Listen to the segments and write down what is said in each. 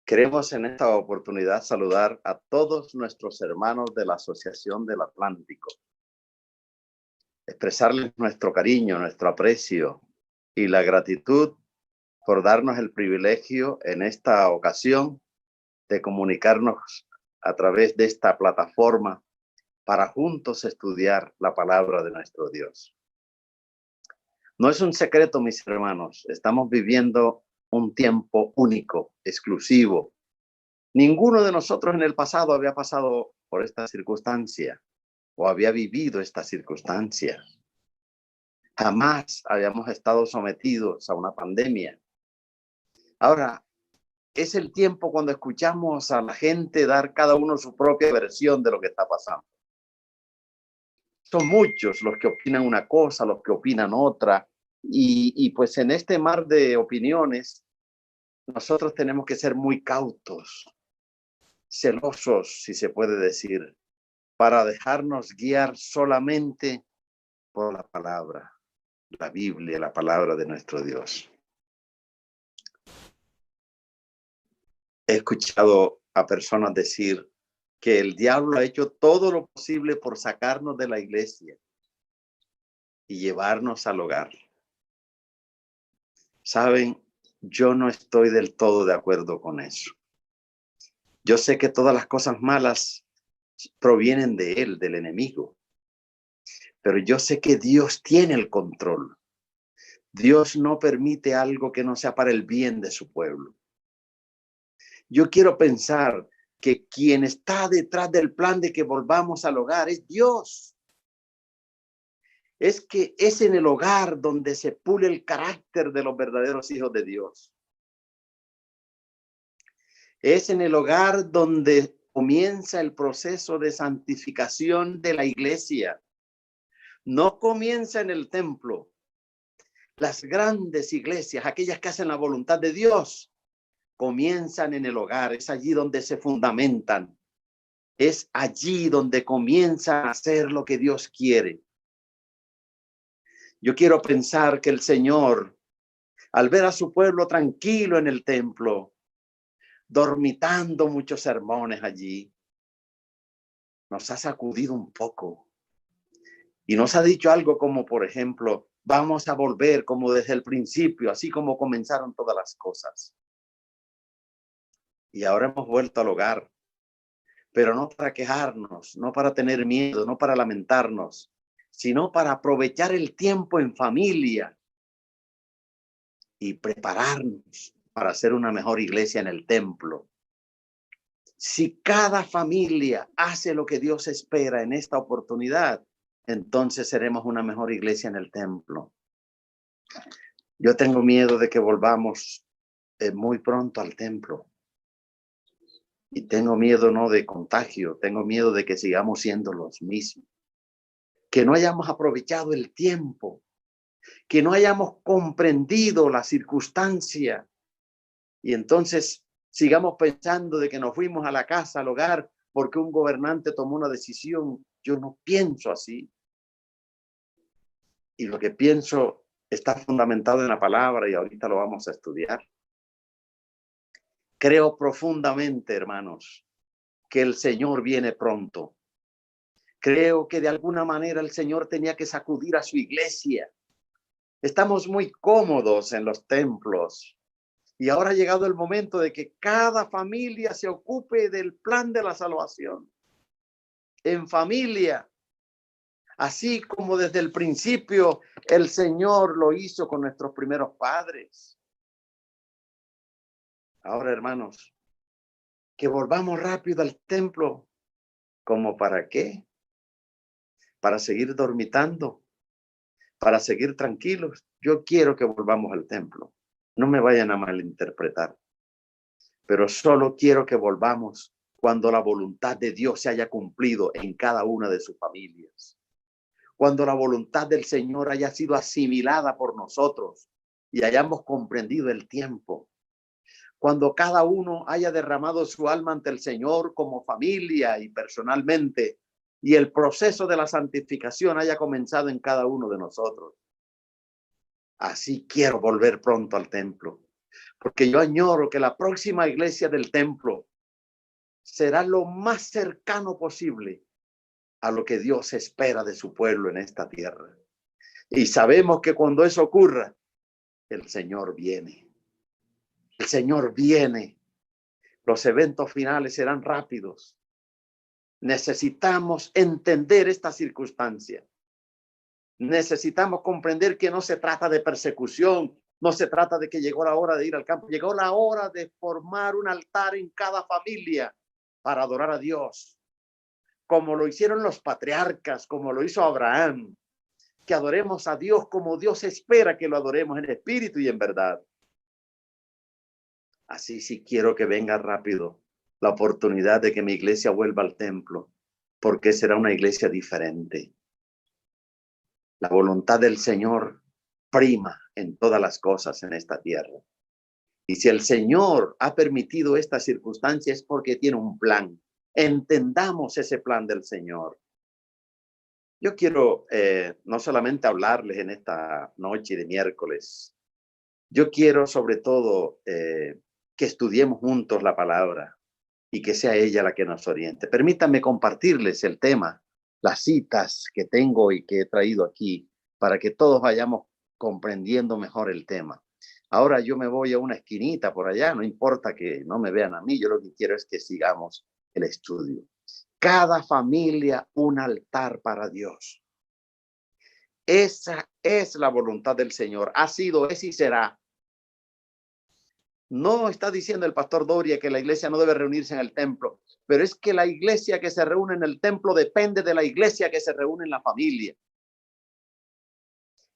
Queremos en esta oportunidad saludar a todos nuestros hermanos de la Asociación del Atlántico, expresarles nuestro cariño, nuestro aprecio y la gratitud por darnos el privilegio en esta ocasión de comunicarnos a través de esta plataforma para juntos estudiar la palabra de nuestro Dios. No es un secreto, mis hermanos, estamos viviendo un tiempo único, exclusivo. Ninguno de nosotros en el pasado había pasado por esta circunstancia o había vivido esta circunstancia. Jamás habíamos estado sometidos a una pandemia. Ahora, es el tiempo cuando escuchamos a la gente dar cada uno su propia versión de lo que está pasando. Son muchos los que opinan una cosa, los que opinan otra, y pues en este mar de opiniones, nosotros tenemos que ser muy cautos, celosos, si se puede decir, para dejarnos guiar solamente por la palabra, la Biblia, la palabra de nuestro Dios. He escuchado a personas decir que el diablo ha hecho todo lo posible por sacarnos de la iglesia y llevarnos al hogar. Saben, yo no estoy del todo de acuerdo con eso. Yo sé que todas las cosas malas provienen de él, del enemigo. Pero yo sé que Dios tiene el control. Dios no permite algo que no sea para el bien de su pueblo. Yo quiero pensar que quien está detrás del plan de que volvamos al hogar es Dios. Es que es en el hogar donde se pule el carácter de los verdaderos hijos de Dios. Es en el hogar donde comienza el proceso de santificación de la iglesia. No comienza en el templo. Las grandes iglesias, aquellas que hacen la voluntad de Dios, comienzan en el hogar. Es allí donde se fundamentan. Es allí donde comienzan a hacer lo que Dios quiere. Yo quiero pensar que el Señor, al ver a su pueblo tranquilo en el templo, dormitando muchos sermones allí, nos ha sacudido un poco y nos ha dicho algo como, por ejemplo, vamos a volver como desde el principio, así como comenzaron todas las cosas. Y ahora hemos vuelto al hogar, pero no para quejarnos, no para tener miedo, no para lamentarnos, sino para aprovechar el tiempo en familia y prepararnos para hacer una mejor iglesia en el templo. Si cada familia hace lo que Dios espera en esta oportunidad, entonces seremos una mejor iglesia en el templo. Yo tengo miedo de que volvamos muy pronto al templo. Y tengo miedo no de contagio, tengo miedo de que sigamos siendo los mismos. Que no hayamos aprovechado el tiempo, que no hayamos comprendido la circunstancia y entonces sigamos pensando de que nos fuimos a la casa, al hogar, porque un gobernante tomó una decisión. Yo no pienso así. Y lo que pienso está fundamentado en la palabra y ahorita lo vamos a estudiar. Creo profundamente, hermanos, que el Señor viene pronto. Creo que de alguna manera el Señor tenía que sacudir a su iglesia. Estamos muy cómodos en los templos. Y ahora ha llegado el momento de que cada familia se ocupe del plan de la salvación. En familia. Así como desde el principio el Señor lo hizo con nuestros primeros padres. Ahora, hermanos, que volvamos rápido al templo. ¿Cómo para qué? Para seguir dormitando, para seguir tranquilos. Yo quiero que volvamos al templo. No me vayan a malinterpretar. Pero solo quiero que volvamos cuando la voluntad de Dios se haya cumplido en cada una de sus familias. Cuando la voluntad del Señor haya sido asimilada por nosotros y hayamos comprendido el tiempo. Cuando cada uno haya derramado su alma ante el Señor como familia y personalmente, y el proceso de la santificación haya comenzado en cada uno de nosotros. Así quiero volver pronto al templo. Porque yo añoro que la próxima iglesia del templo será lo más cercano posible a lo que Dios espera de su pueblo en esta tierra. Y sabemos que cuando eso ocurra, el Señor viene. El Señor viene. Los eventos finales serán rápidos. Necesitamos entender esta circunstancia. Necesitamos comprender que no se trata de persecución, no se trata de que llegó la hora de ir al campo, llegó la hora de formar un altar en cada familia para adorar a Dios, como lo hicieron los patriarcas, como lo hizo Abraham, que adoremos a Dios como Dios espera que lo adoremos en espíritu y en verdad. Así sí quiero que venga rápido la oportunidad de que mi iglesia vuelva al templo, porque será una iglesia diferente. La voluntad del Señor prima en todas las cosas en esta tierra. Y si el Señor ha permitido esta circunstancia es porque tiene un plan. Entendamos ese plan del Señor. Yo quiero no solamente hablarles en esta noche de miércoles. Yo quiero sobre todo que estudiemos juntos la palabra y que sea ella la que nos oriente. Permítanme compartirles el tema, las citas que tengo y que he traído aquí para que todos vayamos comprendiendo mejor el tema. Ahora yo me voy a una esquinita por allá, no importa que no me vean a mí, yo lo que quiero es que sigamos el estudio. Cada familia un altar para Dios. Esa es la voluntad del Señor. Ha sido, es y será. No está diciendo el pastor Doria que la iglesia no debe reunirse en el templo, pero es que la iglesia que se reúne en el templo depende de la iglesia que se reúne en la familia.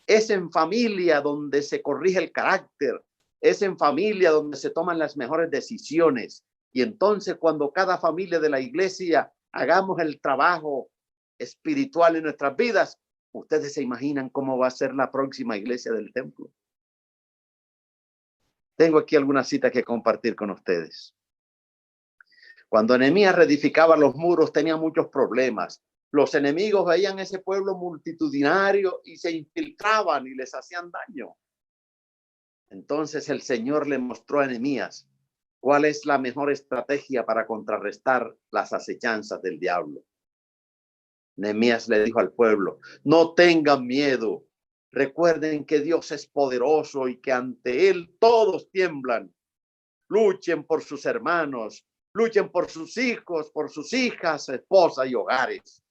Es en familia donde se corrige el carácter, es en familia donde se toman las mejores decisiones. Y entonces cuando cada familia de la iglesia hagamos el trabajo espiritual en nuestras vidas, ustedes se imaginan cómo va a ser la próxima iglesia del templo. Tengo aquí algunas citas que compartir con ustedes. Cuando Nehemías reedificaba los muros, tenía muchos problemas. Los enemigos veían ese pueblo multitudinario y se infiltraban y les hacían daño. Entonces el Señor le mostró a Nehemías cuál es la mejor estrategia para contrarrestar las acechanzas del diablo. Nehemías le dijo al pueblo: no tengan miedo. Recuerden que Dios es poderoso y que ante Él todos tiemblan. Luchen por sus hermanos, luchen por sus hijos, por sus hijas, esposas y hogares.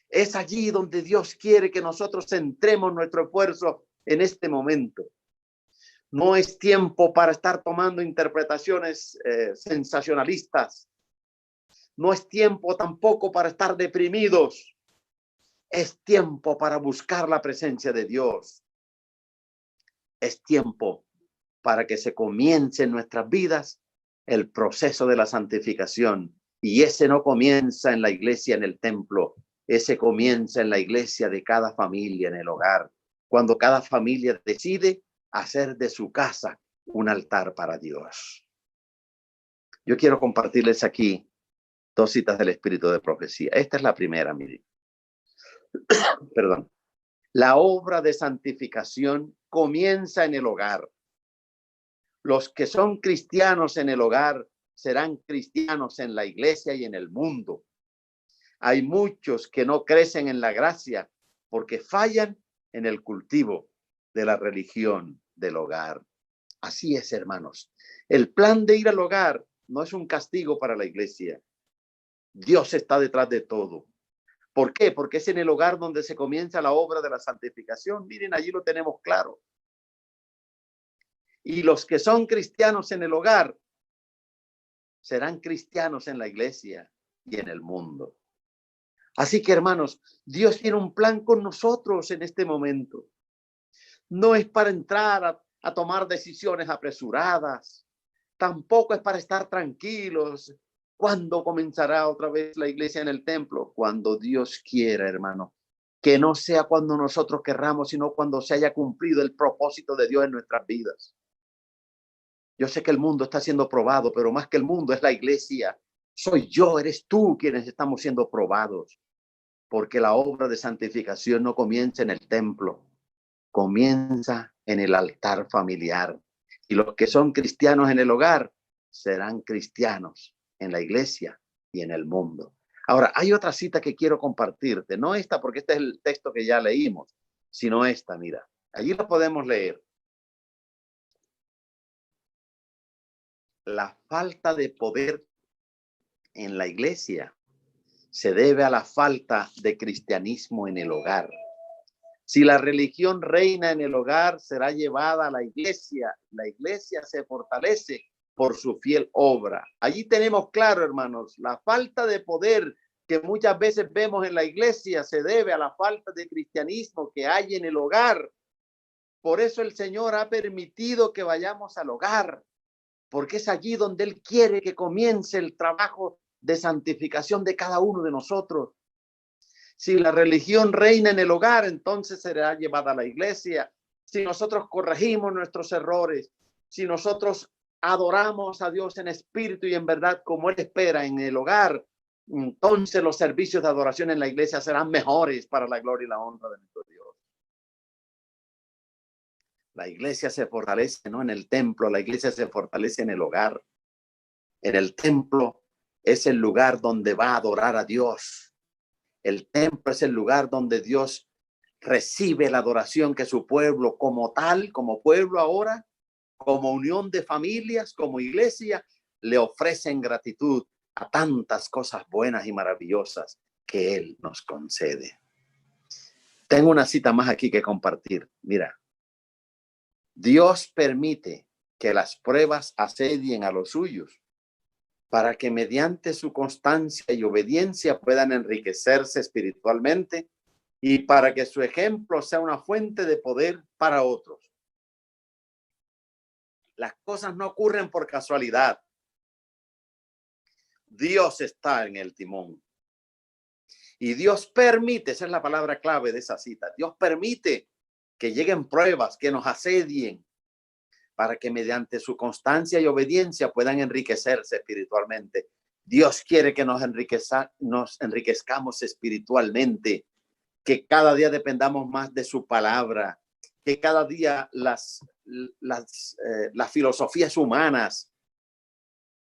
Es allí donde Dios quiere que nosotros centremos nuestro esfuerzo en este momento. No es tiempo para estar tomando interpretaciones sensacionalistas. No es tiempo tampoco para estar deprimidos. Es tiempo para buscar la presencia de Dios. Es tiempo para que se comience en nuestras vidas el proceso de la santificación. Y ese no comienza en la iglesia, en el templo. Ese comienza en la iglesia de cada familia, en el hogar. Cuando cada familia decide hacer de su casa un altar para Dios. Yo quiero compartirles aquí dos citas del Espíritu de Profecía. Esta es la primera, miren. Perdón. La obra de santificación comienza en el hogar. Los que son cristianos en el hogar serán cristianos en la iglesia y en el mundo. Hay muchos que no crecen en la gracia porque fallan en el cultivo de la religión del hogar. Así es, hermanos. El plan de ir al hogar no es un castigo para la iglesia. Dios está detrás de todo. ¿Por qué? Porque es en el hogar donde se comienza la obra de la santificación. Miren, allí lo tenemos claro. Y los que son cristianos en el hogar serán cristianos en la iglesia y en el mundo. Así que, hermanos, Dios tiene un plan con nosotros en este momento. No es para entrar a tomar decisiones apresuradas. Tampoco es para estar tranquilos. ¿Cuándo comenzará otra vez la iglesia en el templo? Cuando Dios quiera, hermano. Que no sea cuando nosotros querramos, sino cuando se haya cumplido el propósito de Dios en nuestras vidas. Yo sé que el mundo está siendo probado, pero más que el mundo es la iglesia. Soy yo, eres tú quienes estamos siendo probados. Porque la obra de santificación no comienza en el templo, comienza en el altar familiar. Y los que son cristianos en el hogar serán cristianos en la iglesia y en el mundo. Ahora, hay otra cita que quiero compartirte, no esta porque este es el texto que ya leímos, sino esta, mira, allí la podemos leer. La falta de poder en la iglesia se debe a la falta de cristianismo en el hogar. Si la religión reina en el hogar, será llevada a la iglesia. La iglesia se fortalece por su fiel obra. Allí tenemos claro, hermanos, la falta de poder que muchas veces vemos en la iglesia se debe a la falta de cristianismo que hay en el hogar. Por eso el Señor ha permitido que vayamos al hogar, porque es allí donde Él quiere que comience el trabajo de santificación de cada uno de nosotros. Si la religión reina en el hogar, entonces será llevada a la iglesia. Si nosotros corregimos nuestros errores, si nosotros adoramos a Dios en espíritu y en verdad como Él espera en el hogar, entonces los servicios de adoración en la iglesia serán mejores para la gloria y la honra de nuestro Dios. La iglesia se fortalece no en el templo, la iglesia se fortalece en el hogar. En el templo es el lugar donde va a adorar a Dios. El templo es el lugar donde Dios recibe la adoración que su pueblo como tal, como pueblo ahora, como unión de familias, como iglesia, le ofrecen gratitud a tantas cosas buenas y maravillosas que Él nos concede. Tengo una cita más aquí que compartir. Mira, Dios permite que las pruebas asedien a los suyos para que mediante su constancia y obediencia puedan enriquecerse espiritualmente y para que su ejemplo sea una fuente de poder para otros. Las cosas no ocurren por casualidad. Dios está en el timón. Y Dios permite, esa es la palabra clave de esa cita, Dios permite que lleguen pruebas, que nos asedien, para que mediante su constancia y obediencia puedan enriquecerse espiritualmente. Dios quiere que nos enriquezcamos espiritualmente, que cada día dependamos más de su palabra, que cada día las filosofías humanas,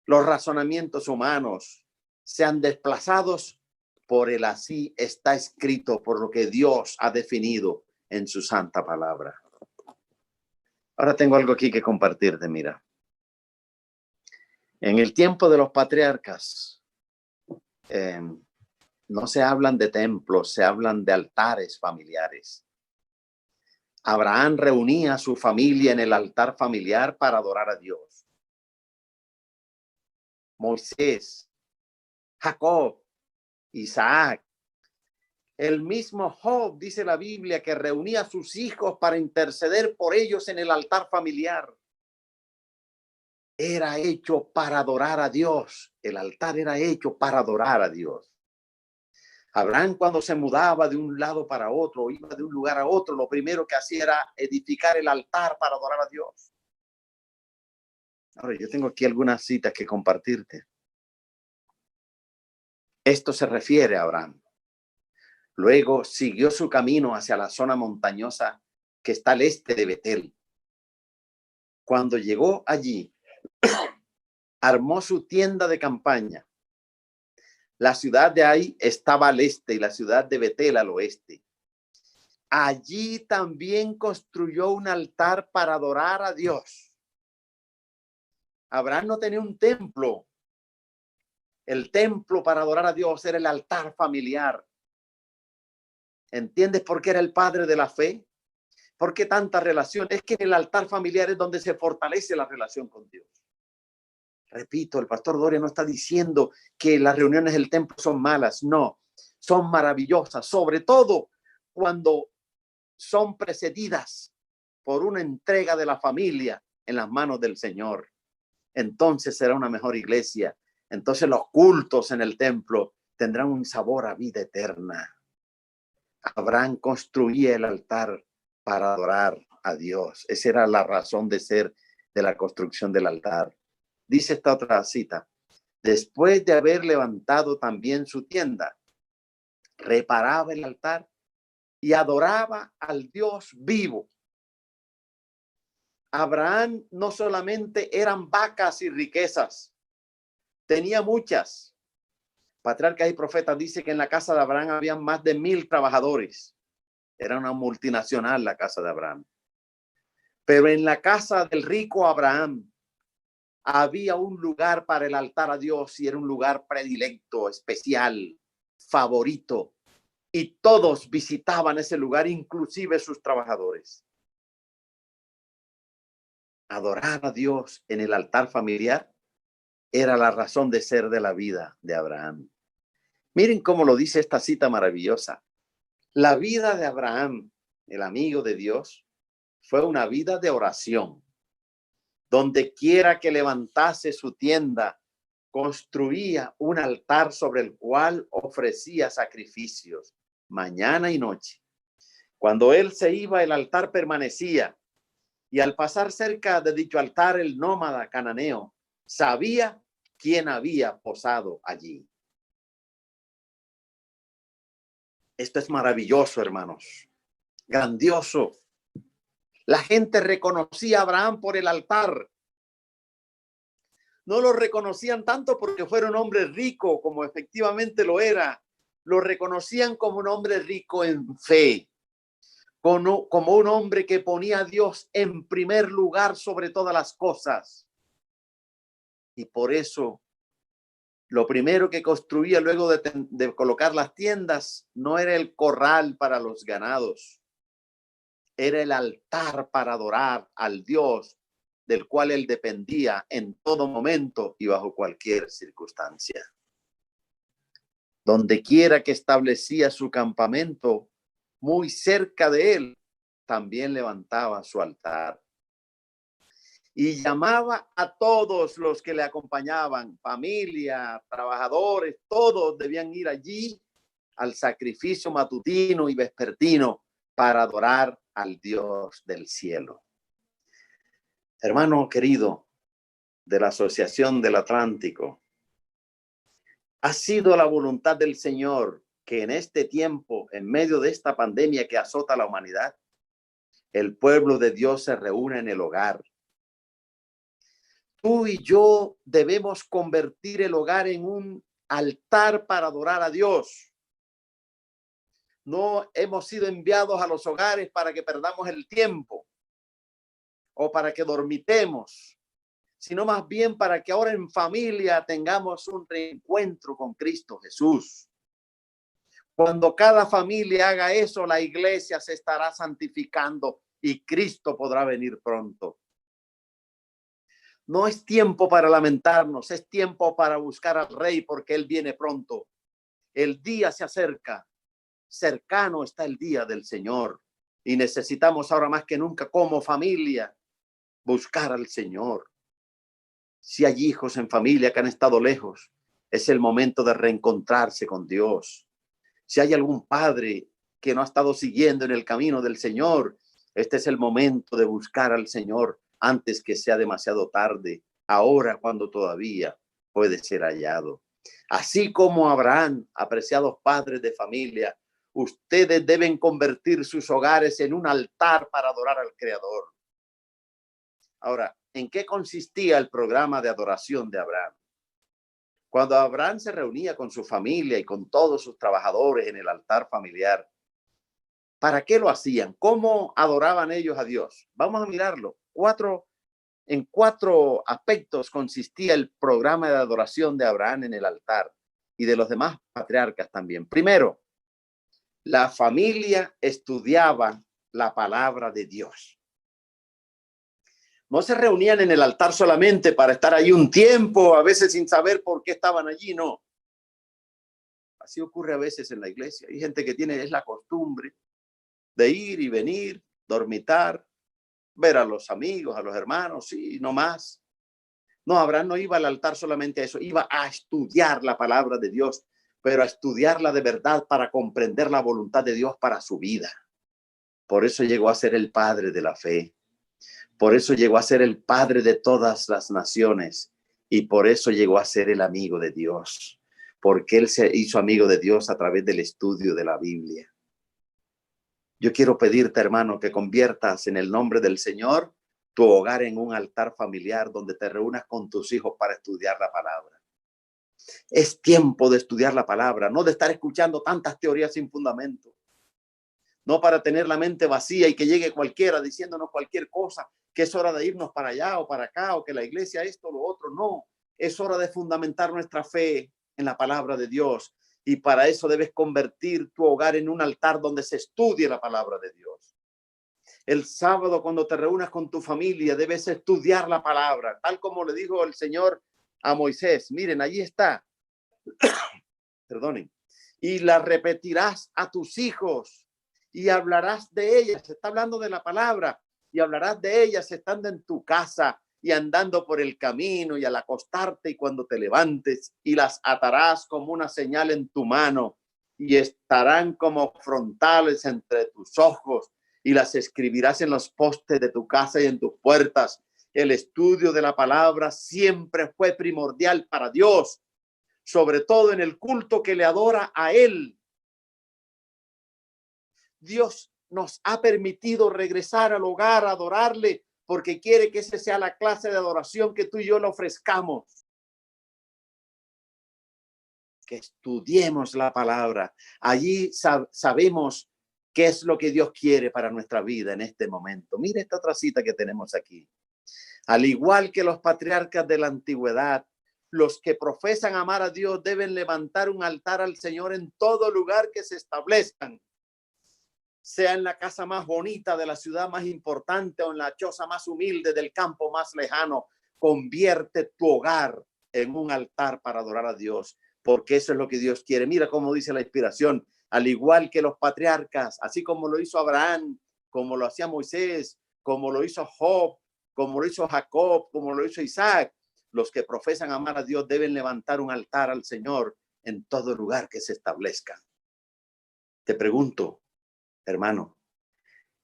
los razonamientos humanos sean desplazados por el así está escrito, por lo que Dios ha definido en su santa palabra. Ahora tengo algo aquí que compartirte, mira. En el tiempo de los patriarcas, no se hablan de templos, se hablan de altares familiares. Abraham reunía a su familia en el altar familiar para adorar a Dios. Moisés, Jacob, Isaac, el mismo Job, dice la Biblia, que reunía a sus hijos para interceder por ellos en el altar familiar. Era hecho para adorar a Dios. El altar era hecho para adorar a Dios. Abraham, cuando se mudaba de un lado para otro, iba de un lugar a otro, lo primero que hacía era edificar el altar para adorar a Dios. Ahora, yo tengo aquí algunas citas que compartirte. Esto se refiere a Abraham. Luego siguió su camino hacia la zona montañosa que está al este de Betel. Cuando llegó allí, armó su tienda de campaña. La ciudad de Ai estaba al este y la ciudad de Betel al oeste. Allí también construyó un altar para adorar a Dios. Abraham no tenía un templo. El templo para adorar a Dios era el altar familiar. ¿Entiendes por qué era el padre de la fe? ¿Por qué tanta relación? Es que en el altar familiar es donde se fortalece la relación con Dios. Repito, el pastor Doria no está diciendo que las reuniones del templo son malas. No, son maravillosas, sobre todo cuando son precedidas por una entrega de la familia en las manos del Señor. Entonces será una mejor iglesia. Entonces los cultos en el templo tendrán un sabor a vida eterna. Abraham construía el altar para adorar a Dios. Esa era la razón de ser de la construcción del altar. Dice esta otra cita: después de haber levantado también su tienda, reparaba el altar y adoraba al Dios vivo. Abraham no solamente eran vacas y riquezas, tenía muchas. Patriarcas y profetas dice que en la casa de Abraham había más de 1000 trabajadores. Era una multinacional la casa de Abraham. Pero en la casa del rico Abraham había un lugar para el altar a Dios y era un lugar predilecto, especial, favorito. Y todos visitaban ese lugar, inclusive sus trabajadores. Adorar a Dios en el altar familiar era la razón de ser de la vida de Abraham. Miren cómo lo dice esta cita maravillosa. La vida de Abraham, el amigo de Dios, fue una vida de oración. Donde quiera que levantase su tienda, construía un altar sobre el cual ofrecía sacrificios mañana y noche. Cuando él se iba, el altar permanecía. Y al pasar cerca de dicho altar, el nómada cananeo sabía quién había posado allí. Esto es maravilloso, hermanos. Grandioso. La gente reconocía a Abraham por el altar. No lo reconocían tanto porque fuera un hombre rico, como efectivamente lo era. Lo reconocían como un hombre rico en fe, como un hombre que ponía a Dios en primer lugar sobre todas las cosas. Y por eso, lo primero que construía luego de colocar las tiendas no era el corral para los ganados, era el altar para adorar al Dios del cual él dependía en todo momento y bajo cualquier circunstancia. Donde quiera que establecía su campamento, muy cerca de él, también levantaba su altar. Y llamaba a todos los que le acompañaban, familia, trabajadores, todos debían ir allí al sacrificio matutino y vespertino para adorar al Dios del cielo. Hermano querido de la Asociación del Atlántico, ha sido la voluntad del Señor que en este tiempo, en medio de esta pandemia que azota a la humanidad, el pueblo de Dios se reúne en el hogar. Tú y yo debemos convertir el hogar en un altar para adorar a Dios. No hemos sido enviados a los hogares para que perdamos el tiempo o para que dormitemos, sino más bien para que ahora en familia tengamos un reencuentro con Cristo Jesús. Cuando cada familia haga eso, la iglesia se estará santificando y Cristo podrá venir pronto. No es tiempo para lamentarnos, es tiempo para buscar al Rey porque Él viene pronto. El día se acerca, cercano está el día del Señor y necesitamos ahora más que nunca como familia buscar al Señor. Si hay hijos en familia que han estado lejos, es el momento de reencontrarse con Dios. Si hay algún padre que no ha estado siguiendo en el camino del Señor, este es el momento de buscar al Señor antes que sea demasiado tarde, ahora cuando todavía puede ser hallado. Así como Abraham, apreciados padres de familia, ustedes deben convertir sus hogares en un altar para adorar al Creador. Ahora, ¿en qué consistía el programa de adoración de Abraham? Cuando Abraham se reunía con su familia y con todos sus trabajadores en el altar familiar, ¿para qué lo hacían? ¿Cómo adoraban ellos a Dios? Vamos a mirarlo. En cuatro aspectos consistía el programa de adoración de Abraham en el altar y de los demás patriarcas también. Primero, la familia estudiaba la palabra de Dios. No se reunían en el altar solamente para estar ahí un tiempo, a veces sin saber por qué estaban allí, no. Así ocurre a veces en la iglesia. Hay gente que tiene la costumbre de ir y venir, dormitar, ver a los amigos, a los hermanos, y no más. No, Abraham no iba al altar solamente a eso, iba a estudiar la palabra de Dios, pero a estudiarla de verdad para comprender la voluntad de Dios para su vida. Por eso llegó a ser el padre de la fe. Por eso llegó a ser el padre de todas las naciones y por eso llegó a ser el amigo de Dios, porque él se hizo amigo de Dios a través del estudio de la Biblia. Yo quiero pedirte, hermano, que conviertas en el nombre del Señor tu hogar en un altar familiar donde te reúnas con tus hijos para estudiar la palabra. Es tiempo de estudiar la palabra, no de estar escuchando tantas teorías sin fundamento. No para tener la mente vacía y que llegue cualquiera diciéndonos cualquier cosa, que es hora de irnos para allá o para acá, o que la iglesia esto o lo otro. No, es hora de fundamentar nuestra fe en la palabra de Dios. Y para eso debes convertir tu hogar en un altar donde se estudie la palabra de Dios. El sábado, cuando te reúnas con tu familia, debes estudiar la palabra, tal como le dijo el Señor a Moisés. Miren, allí está. Perdonen. Y la repetirás a tus hijos y hablarás de ellas. Se está hablando de la palabra y hablarás de ellas estando en tu casa y andando por el camino y al acostarte y cuando te levantes, y las atarás como una señal en tu mano y estarán como frontales entre tus ojos, y las escribirás en los postes de tu casa y en tus puertas. El estudio de la palabra siempre fue primordial para Dios, sobre todo en el culto que le adora a Él. Dios nos ha permitido regresar al hogar a adorarle porque quiere que esa sea la clase de adoración que tú y yo le ofrezcamos. Que estudiemos la palabra. Allí sabemos qué es lo que Dios quiere para nuestra vida en este momento. Mira esta otra cita que tenemos aquí. Al igual que los patriarcas de la antigüedad, los que profesan amar a Dios deben levantar un altar al Señor en todo lugar que se establezcan, sea en la casa más bonita de la ciudad más importante o en la choza más humilde del campo más lejano. Convierte tu hogar en un altar para adorar a Dios, porque eso es lo que Dios quiere. Mira cómo dice la inspiración: al igual que los patriarcas, así como lo hizo Abraham, como lo hacía Moisés, como lo hizo Job, como lo hizo Jacob, como lo hizo Isaac, los que profesan amar a Dios deben levantar un altar al Señor en todo lugar que se establezca. Te pregunto, hermano,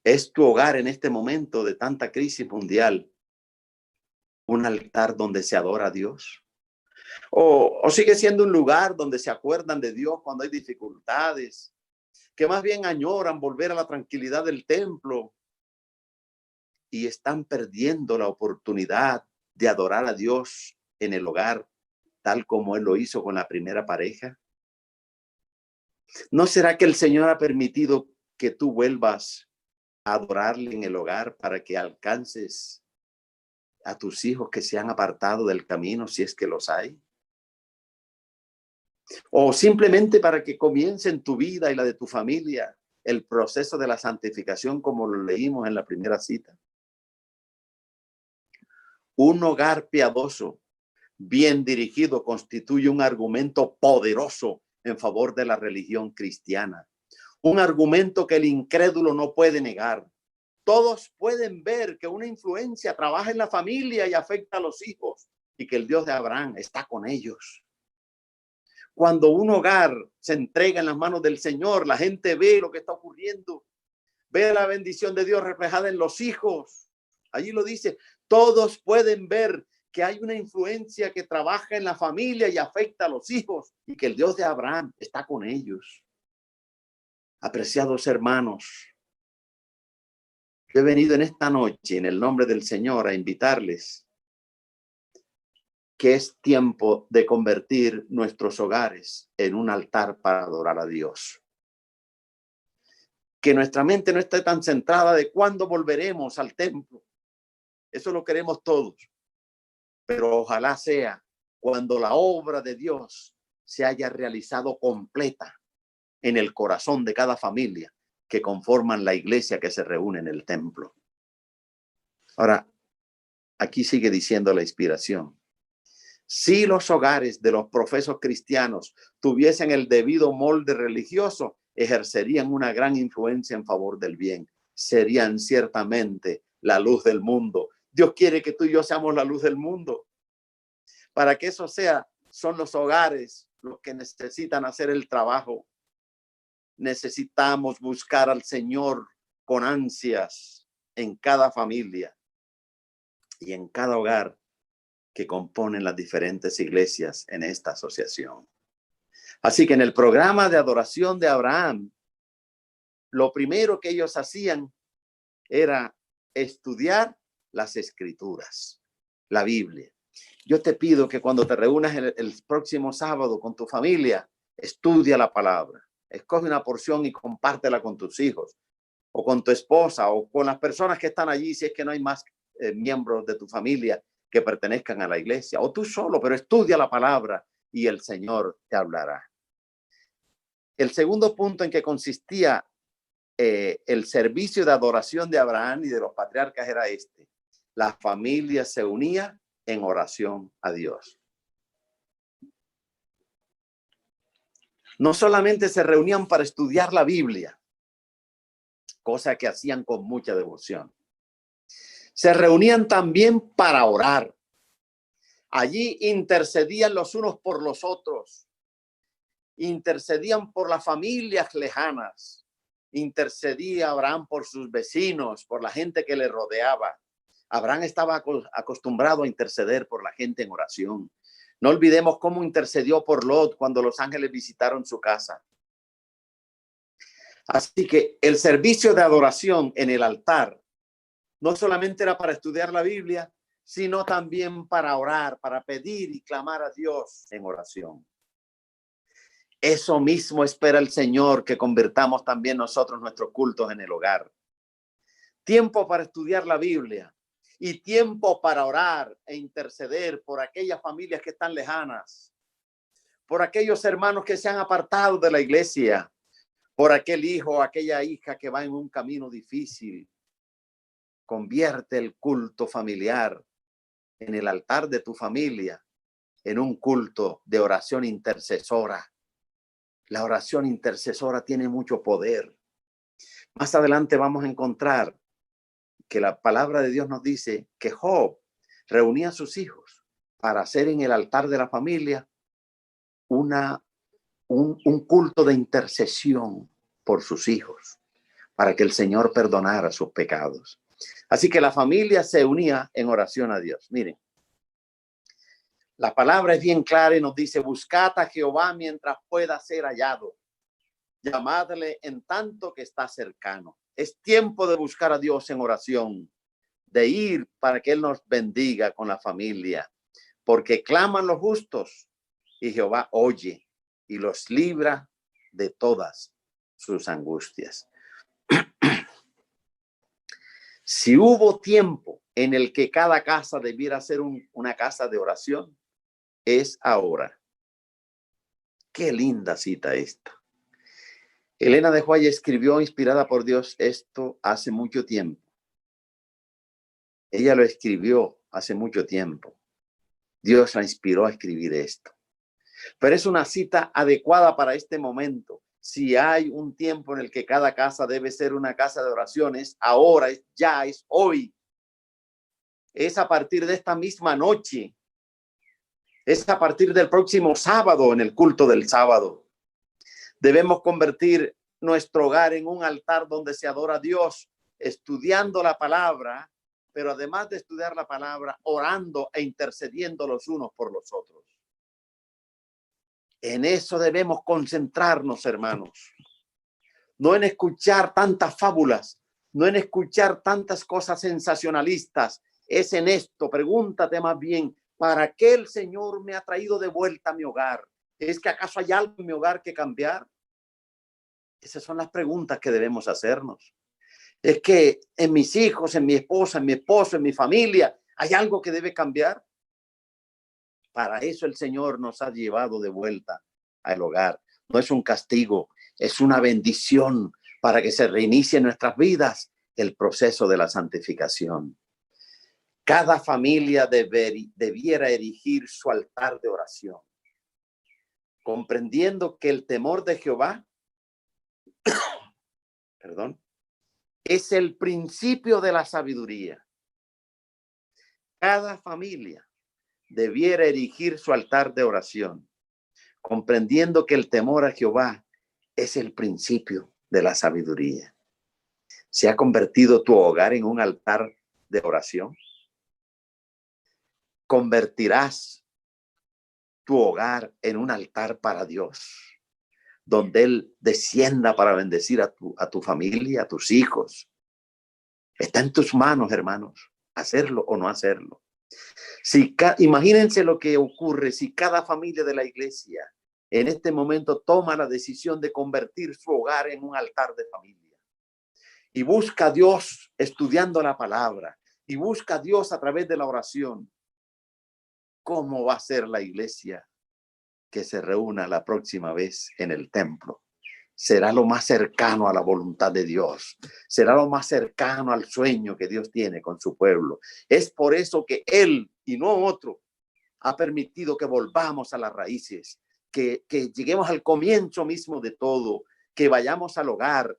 ¿es tu hogar en este momento de tanta crisis mundial un altar donde se adora a Dios? ¿O sigue siendo un lugar donde se acuerdan de Dios cuando hay dificultades, que más bien añoran volver a la tranquilidad del templo y están perdiendo la oportunidad de adorar a Dios en el hogar, tal como Él lo hizo con la primera pareja? ¿No será que el Señor ha permitido que tú vuelvas a adorarle en el hogar para que alcances a tus hijos que se han apartado del camino, si es que los hay? O simplemente para que comience en tu vida y la de tu familia el proceso de la santificación, como lo leímos en la primera cita. Un hogar piadoso, bien dirigido, constituye un argumento poderoso en favor de la religión cristiana. Un argumento que el incrédulo no puede negar. Todos pueden ver que una influencia trabaja en la familia y afecta a los hijos, y que el Dios de Abraham está con ellos. Cuando un hogar se entrega en las manos del Señor, la gente ve lo que está ocurriendo, ve la bendición de Dios reflejada en los hijos. Allí lo dice: todos pueden ver que hay una influencia que trabaja en la familia y afecta a los hijos, y que el Dios de Abraham está con ellos. Apreciados hermanos, yo he venido en esta noche en el nombre del Señor a invitarles que es tiempo de convertir nuestros hogares en un altar para adorar a Dios. Que nuestra mente no esté tan centrada de cuándo volveremos al templo. Eso lo queremos todos. Pero ojalá sea cuando la obra de Dios se haya realizado completa en el corazón de cada familia que conforman la iglesia que se reúne en el templo. Ahora, aquí sigue diciendo la inspiración: si los hogares de los profesos cristianos tuviesen el debido molde religioso, ejercerían una gran influencia en favor del bien. Serían ciertamente la luz del mundo. Dios quiere que tú y yo seamos la luz del mundo. Para que eso sea, son los hogares los que necesitan hacer el trabajo. Necesitamos buscar al Señor con ansias en cada familia y en cada hogar que componen las diferentes iglesias en esta asociación. Así que en el programa de adoración de Abraham, lo primero que ellos hacían era estudiar las Escrituras, la Biblia. Yo te pido que cuando te reúnas el próximo sábado con tu familia, estudia la palabra. Escoge una porción y compártela con tus hijos, o con tu esposa, o con las personas que están allí, si es que no hay más miembros de tu familia que pertenezcan a la iglesia, o tú solo, pero estudia la palabra y el Señor te hablará. El segundo punto en que consistía el servicio de adoración de Abraham y de los patriarcas era este: la familia se unía en oración a Dios. No solamente se reunían para estudiar la Biblia, cosa que hacían con mucha devoción, se reunían también para orar. Allí intercedían los unos por los otros, intercedían por las familias lejanas, intercedía Abraham por sus vecinos, por la gente que le rodeaba. Abraham estaba acostumbrado a interceder por la gente en oración. No olvidemos cómo intercedió por Lot cuando los ángeles visitaron su casa. Así que el servicio de adoración en el altar no solamente era para estudiar la Biblia, sino también para orar, para pedir y clamar a Dios en oración. Eso mismo espera el Señor, que convirtamos también nosotros nuestros cultos en el hogar. Tiempo para estudiar la Biblia y tiempo para orar e interceder por aquellas familias que están lejanas, por aquellos hermanos que se han apartado de la iglesia, por aquel hijo o aquella hija que va en un camino difícil. Convierte el culto familiar en el altar de tu familia en un culto de oración intercesora. La oración intercesora tiene mucho poder. Más adelante vamos a encontrar que la palabra de Dios nos dice que Job reunía a sus hijos para hacer en el altar de la familia un culto de intercesión por sus hijos, para que el Señor perdonara sus pecados. Así que la familia se unía en oración a Dios. Miren, la palabra es bien clara y nos dice: buscad a Jehová mientras pueda ser hallado. Llamadle en tanto que está cercano. Es tiempo de buscar a Dios en oración, de ir para que Él nos bendiga con la familia, porque claman los justos y Jehová oye y los libra de todas sus angustias. Si hubo tiempo en el que cada casa debiera ser una casa de oración, es ahora. Qué linda cita esta. Elena de White escribió, inspirada por Dios, esto hace mucho tiempo. Ella lo escribió hace mucho tiempo. Dios la inspiró a escribir esto. Pero es una cita adecuada para este momento. Si hay un tiempo en el que cada casa debe ser una casa de oraciones, ahora, ya es hoy. Es a partir de esta misma noche. Es a partir del próximo sábado, en el culto del sábado. Debemos convertir nuestro hogar en un altar donde se adora a Dios, estudiando la palabra, pero además de estudiar la palabra, orando e intercediendo los unos por los otros. En eso debemos concentrarnos, hermanos. No en escuchar tantas fábulas, no en escuchar tantas cosas sensacionalistas. Es en esto, pregúntate más bien, ¿para qué el Señor me ha traído de vuelta a mi hogar? ¿Es que acaso hay algo en mi hogar que cambiar? Esas son las preguntas que debemos hacernos. Es que en mis hijos, en mi esposa, en mi esposo, en mi familia, ¿hay algo que debe cambiar? Para eso el Señor nos ha llevado de vuelta al hogar. No es un castigo, es una bendición para que se reinicie en nuestras vidas el proceso de la santificación. Cada familia debiera erigir su altar de oración, comprendiendo que el temor de Jehová es el principio de la sabiduría. Cada familia debiera erigir su altar de oración, comprendiendo que el temor a Jehová es el principio de la sabiduría. ¿Se ha convertido tu hogar en un altar de oración? Convertirás tu hogar en un altar para Dios, donde Él descienda para bendecir a tu familia, a tus hijos. Está en tus manos, hermanos. hacerlo o no hacerlo. Imagínense lo que ocurre si cada familia de la iglesia en este momento toma la decisión de convertir su hogar en un altar de familia y busca a Dios estudiando la palabra y busca a Dios a través de la oración. ¿Cómo va a ser la iglesia que se reúna la próxima vez en el templo? Será lo más cercano a la voluntad de Dios. Será lo más cercano al sueño que Dios tiene con su pueblo. Es por eso que Él y no otro ha permitido que volvamos a las raíces, que lleguemos al comienzo mismo de todo, que vayamos al hogar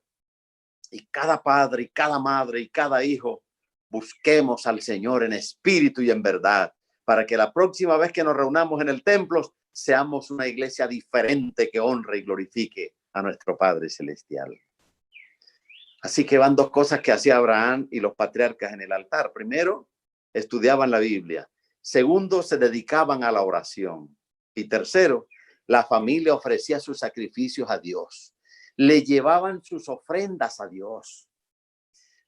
y cada padre y cada madre y cada hijo busquemos al Señor en espíritu y en verdad, para que la próxima vez que nos reunamos en el templo seamos una iglesia diferente que honre y glorifique a nuestro Padre Celestial. Así que van dos cosas que hacía Abraham y los patriarcas en el altar. Primero, estudiaban la Biblia. Segundo, se dedicaban a la oración. Y tercero, la familia ofrecía sus sacrificios a Dios. Le llevaban sus ofrendas a Dios.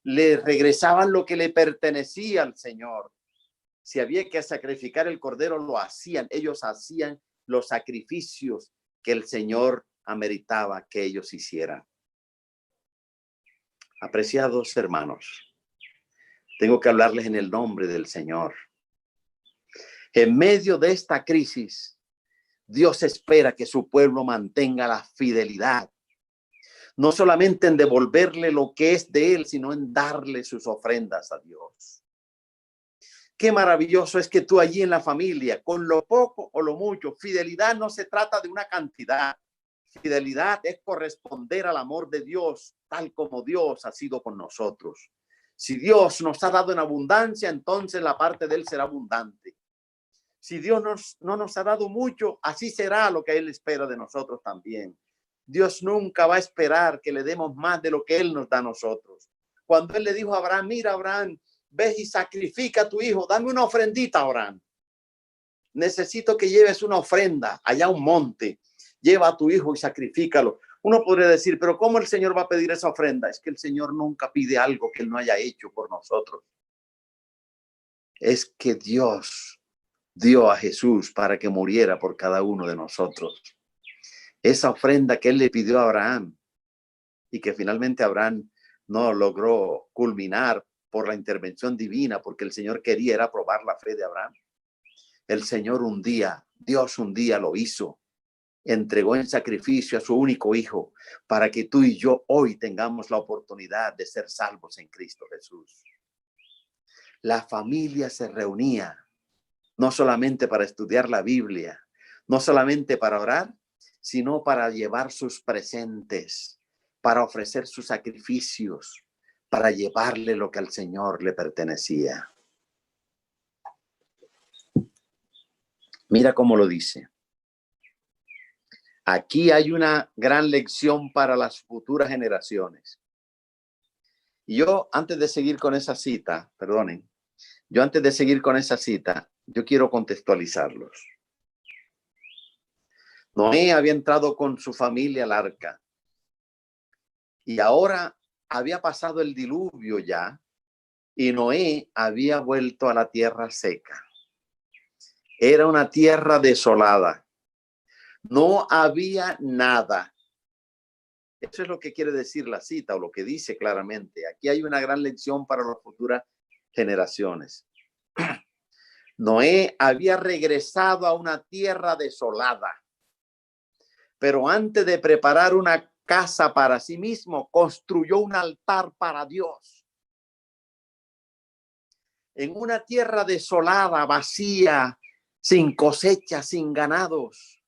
Le regresaban lo que le pertenecía al Señor. Si había que sacrificar el cordero, lo hacían. Ellos hacían los sacrificios que el Señor ameritaba que ellos hicieran. Apreciados hermanos, tengo que hablarles en el nombre del Señor. En medio de esta crisis, Dios espera que su pueblo mantenga la fidelidad, no solamente en devolverle lo que es de Él, sino en darle sus ofrendas a Dios. Qué maravilloso es que tú allí en la familia, con lo poco o lo mucho, fidelidad no se trata de una cantidad. Fidelidad es corresponder al amor de Dios, tal como Dios ha sido con nosotros. Si Dios nos ha dado en abundancia, entonces la parte de Él será abundante. Si Dios no nos ha dado mucho, así será lo que Él espera de nosotros también. Dios nunca va a esperar que le demos más de lo que Él nos da a nosotros. Cuando Él le dijo a Abraham, mira Abraham, ve y sacrifica a tu hijo, dame una ofrendita, Abraham. Necesito que lleves una ofrenda allá a un monte. Lleva a tu hijo y sacrifícalo. Uno podría decir, pero ¿cómo el Señor va a pedir esa ofrenda? Es que el Señor nunca pide algo que Él no haya hecho por nosotros. Es que Dios dio a Jesús para que muriera por cada uno de nosotros. Esa ofrenda que Él le pidió a Abraham y que finalmente Abraham no logró culminar por la intervención divina, porque el Señor quería era probar la fe de Abraham. El Señor Dios un día lo hizo. Entregó en sacrificio a su único hijo para que tú y yo hoy tengamos la oportunidad de ser salvos en Cristo Jesús. La familia se reunía no solamente para estudiar la Biblia, no solamente para orar, sino para llevar sus presentes, para ofrecer sus sacrificios, para llevarle lo que al Señor le pertenecía. Mira cómo lo dice. Aquí hay una gran lección para las futuras generaciones. Y yo, antes de seguir con esa cita, yo quiero contextualizarlos. Noé había entrado con su familia al arca y ahora había pasado el diluvio ya y Noé había vuelto a la tierra seca. Era una tierra desolada. No había nada. Eso es lo que quiere decir la cita o lo que dice claramente. Aquí hay una gran lección para las futuras generaciones. Noé había regresado a una tierra desolada, pero antes de preparar una casa para sí mismo, construyó un altar para Dios. En una tierra desolada, vacía, sin cosecha, sin ganados,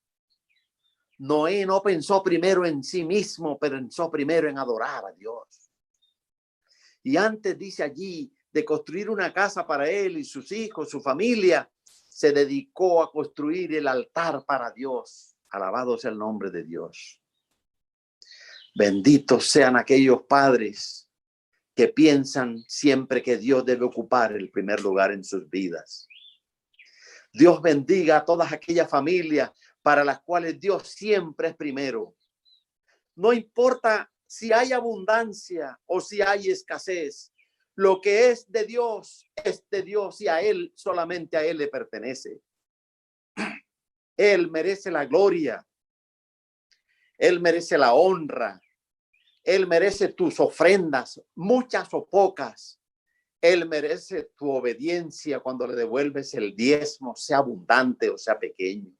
Noé no pensó primero en sí mismo, pensó primero en adorar a Dios. Y antes, dice allí, de construir una casa para él y sus hijos, su familia, se dedicó a construir el altar para Dios. Alabado sea el nombre de Dios. Benditos sean aquellos padres que piensan siempre que Dios debe ocupar el primer lugar en sus vidas. Dios bendiga a todas aquellas familias para las cuales Dios siempre es primero. No importa si hay abundancia o si hay escasez. Lo que es de Dios y a Él, solamente a Él le pertenece. Él merece la gloria. Él merece la honra. Él merece tus ofrendas, muchas o pocas. Él merece tu obediencia cuando le devuelves el diezmo, sea abundante o sea pequeño.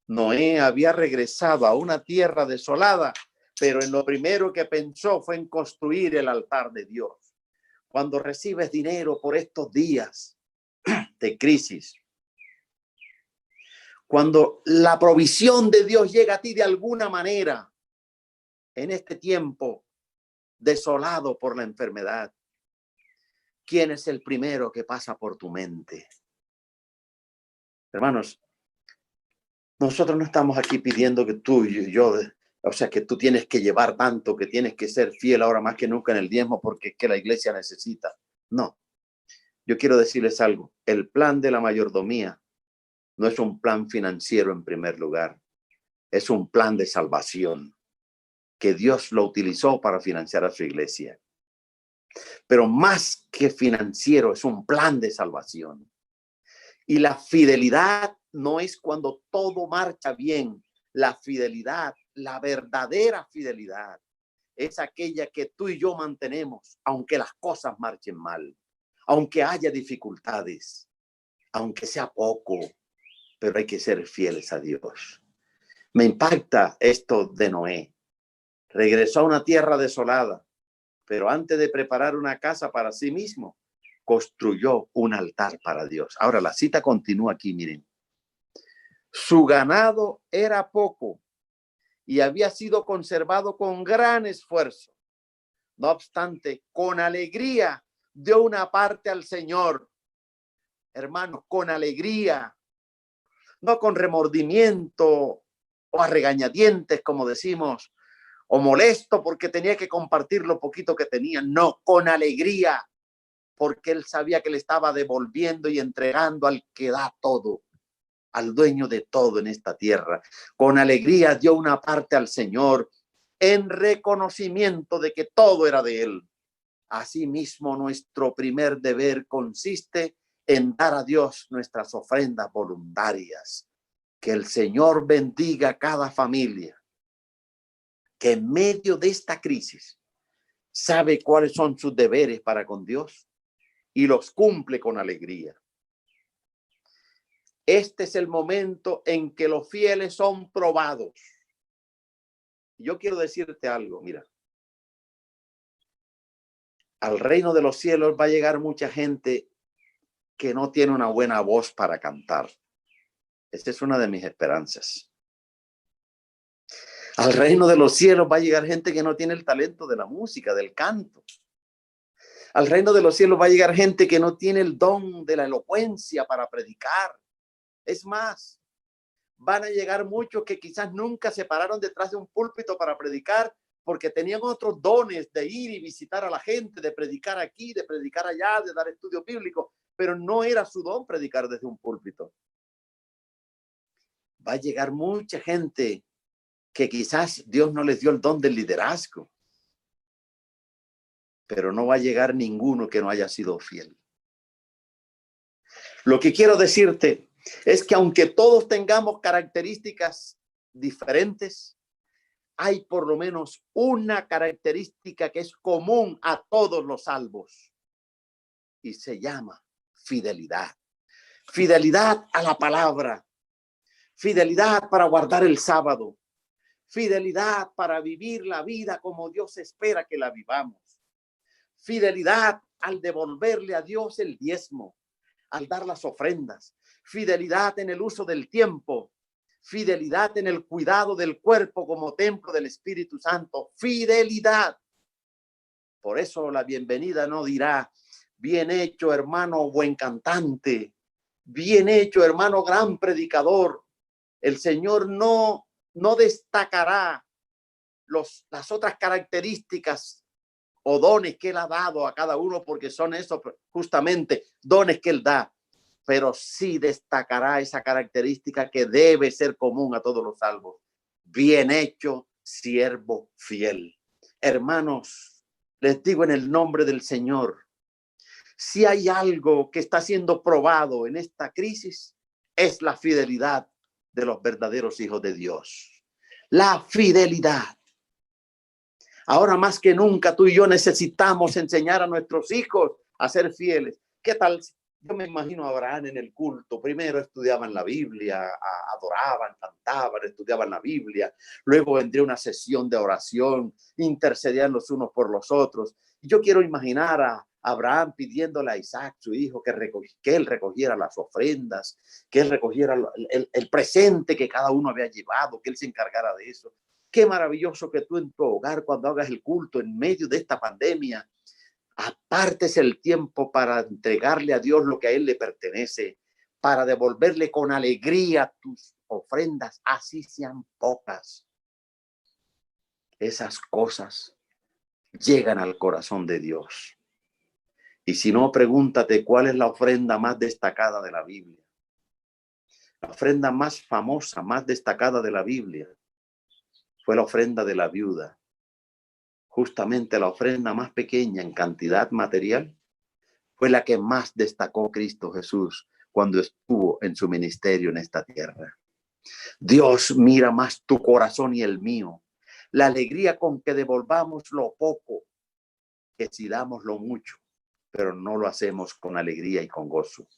Noé había regresado a una tierra desolada, pero en lo primero que pensó fue en construir el altar de Dios. Cuando recibes dinero por estos días de crisis, cuando la provisión de Dios llega a ti de alguna manera en este tiempo desolado por la enfermedad, ¿quién es el primero que pasa por tu mente? Hermanos, nosotros no estamos aquí pidiendo que tú y yo, o sea, que tú tienes que llevar tanto, que tienes que ser fiel ahora más que nunca en el diezmo porque es que la iglesia necesita. No, yo quiero decirles algo. El plan de la mayordomía no es un plan financiero en primer lugar. Es un plan de salvación que Dios lo utilizó para financiar a su iglesia. Pero más que financiero, es un plan de salvación. Y la fidelidad no es cuando todo marcha bien. La fidelidad, la verdadera fidelidad, es aquella que tú y yo mantenemos, aunque las cosas marchen mal, aunque haya dificultades, aunque sea poco, pero hay que ser fieles a Dios. Me impacta esto de Noé. Regresó a una tierra desolada, pero antes de preparar una casa para sí mismo, construyó un altar para Dios. Ahora la cita continúa aquí, miren. Su ganado era poco y había sido conservado con gran esfuerzo. No obstante, con alegría dio una parte al Señor. Hermanos, con alegría, no con remordimiento o a regañadientes, como decimos, o molesto porque tenía que compartir lo poquito que tenía. No, con alegría, porque él sabía que le estaba devolviendo y entregando al que da todo, al dueño de todo en esta tierra. Con alegría dio una parte al Señor en reconocimiento de que todo era de Él. Asimismo, nuestro primer deber consiste en dar a Dios nuestras ofrendas voluntarias. Que el Señor bendiga a cada familia que en medio de esta crisis sabe cuáles son sus deberes para con Dios y los cumple con alegría. Este es el momento en que los fieles son probados. Yo quiero decirte algo, mira. Al reino de los cielos va a llegar mucha gente que no tiene una buena voz para cantar. Esta es una de mis esperanzas. Al reino de los cielos va a llegar gente que no tiene el talento de la música, del canto. Al reino de los cielos va a llegar gente que no tiene el don de la elocuencia para predicar. Es más, van a llegar muchos que quizás nunca se pararon detrás de un púlpito para predicar porque tenían otros dones de ir y visitar a la gente, de predicar aquí, de predicar allá, de dar estudio bíblico, pero no era su don predicar desde un púlpito. Va a llegar mucha gente que quizás Dios no les dio el don del liderazgo, pero no va a llegar ninguno que no haya sido fiel. Lo que quiero decirte es que aunque todos tengamos características diferentes, hay por lo menos una característica que es común a todos los salvos y se llama fidelidad. Fidelidad a la palabra, fidelidad para guardar el sábado, fidelidad para vivir la vida como Dios espera que la vivamos, fidelidad al devolverle a Dios el diezmo, al dar las ofrendas, fidelidad en el uso del tiempo, fidelidad en el cuidado del cuerpo como templo del Espíritu Santo, fidelidad. Por eso la bienvenida no dirá, bien hecho hermano buen cantante, bien hecho hermano gran predicador. El Señor no destacará las otras características o dones que Él ha dado a cada uno, porque son esos justamente dones que Él da, pero sí destacará esa característica que debe ser común a todos los salvos. Bien hecho, siervo fiel. Hermanos, Les digo en el nombre del Señor, si hay algo que está siendo probado en esta crisis, es la fidelidad de los verdaderos hijos de Dios. La fidelidad. Ahora más que nunca tú y yo necesitamos enseñar a nuestros hijos a ser fieles. ¿Qué tal? Yo me imagino a Abraham en el culto. Primero estudiaban la Biblia, adoraban, cantaban, estudiaban la Biblia. Luego vendría una sesión de oración, intercedían los unos por los otros. Yo quiero imaginar a Abraham pidiéndole a Isaac, su hijo, que él recogiera las ofrendas, que él recogiera el presente que cada uno había llevado, que él se encargara de eso. Qué maravilloso que tú en tu hogar, cuando hagas el culto en medio de esta pandemia, apartes el tiempo para entregarle a Dios lo que a Él le pertenece, para devolverle con alegría tus ofrendas, así sean pocas. Esas cosas llegan al corazón de Dios. Y si no, pregúntate cuál es la ofrenda más destacada de la Biblia. La ofrenda más famosa, más destacada de la Biblia fue la ofrenda de la viuda. Justamente la ofrenda más pequeña en cantidad material fue la que más destacó Cristo Jesús cuando estuvo en su ministerio en esta tierra. Dios mira más tu corazón y el mío. La alegría con que devolvamos lo poco, que si damos lo mucho, pero no lo hacemos con alegría y con gozo.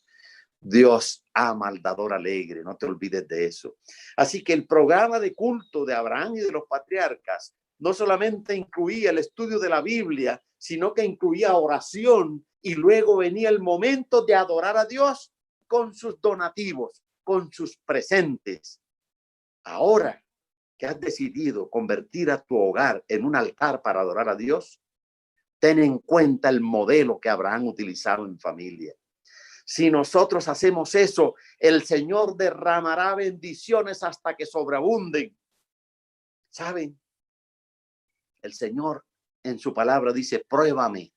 Dios ama al dador alegre, no te olvides de eso. Así que el programa de culto de Abraham y de los patriarcas no solamente incluía el estudio de la Biblia, sino que incluía oración, y luego venía el momento de adorar a Dios con sus donativos, con sus presentes. Ahora que has decidido convertir a tu hogar en un altar para adorar a Dios, ten en cuenta el modelo que Abraham utilizaba en familia. Si nosotros hacemos eso, el Señor derramará bendiciones hasta que sobreabunden. ¿Saben? El Señor en su palabra dice, pruébame,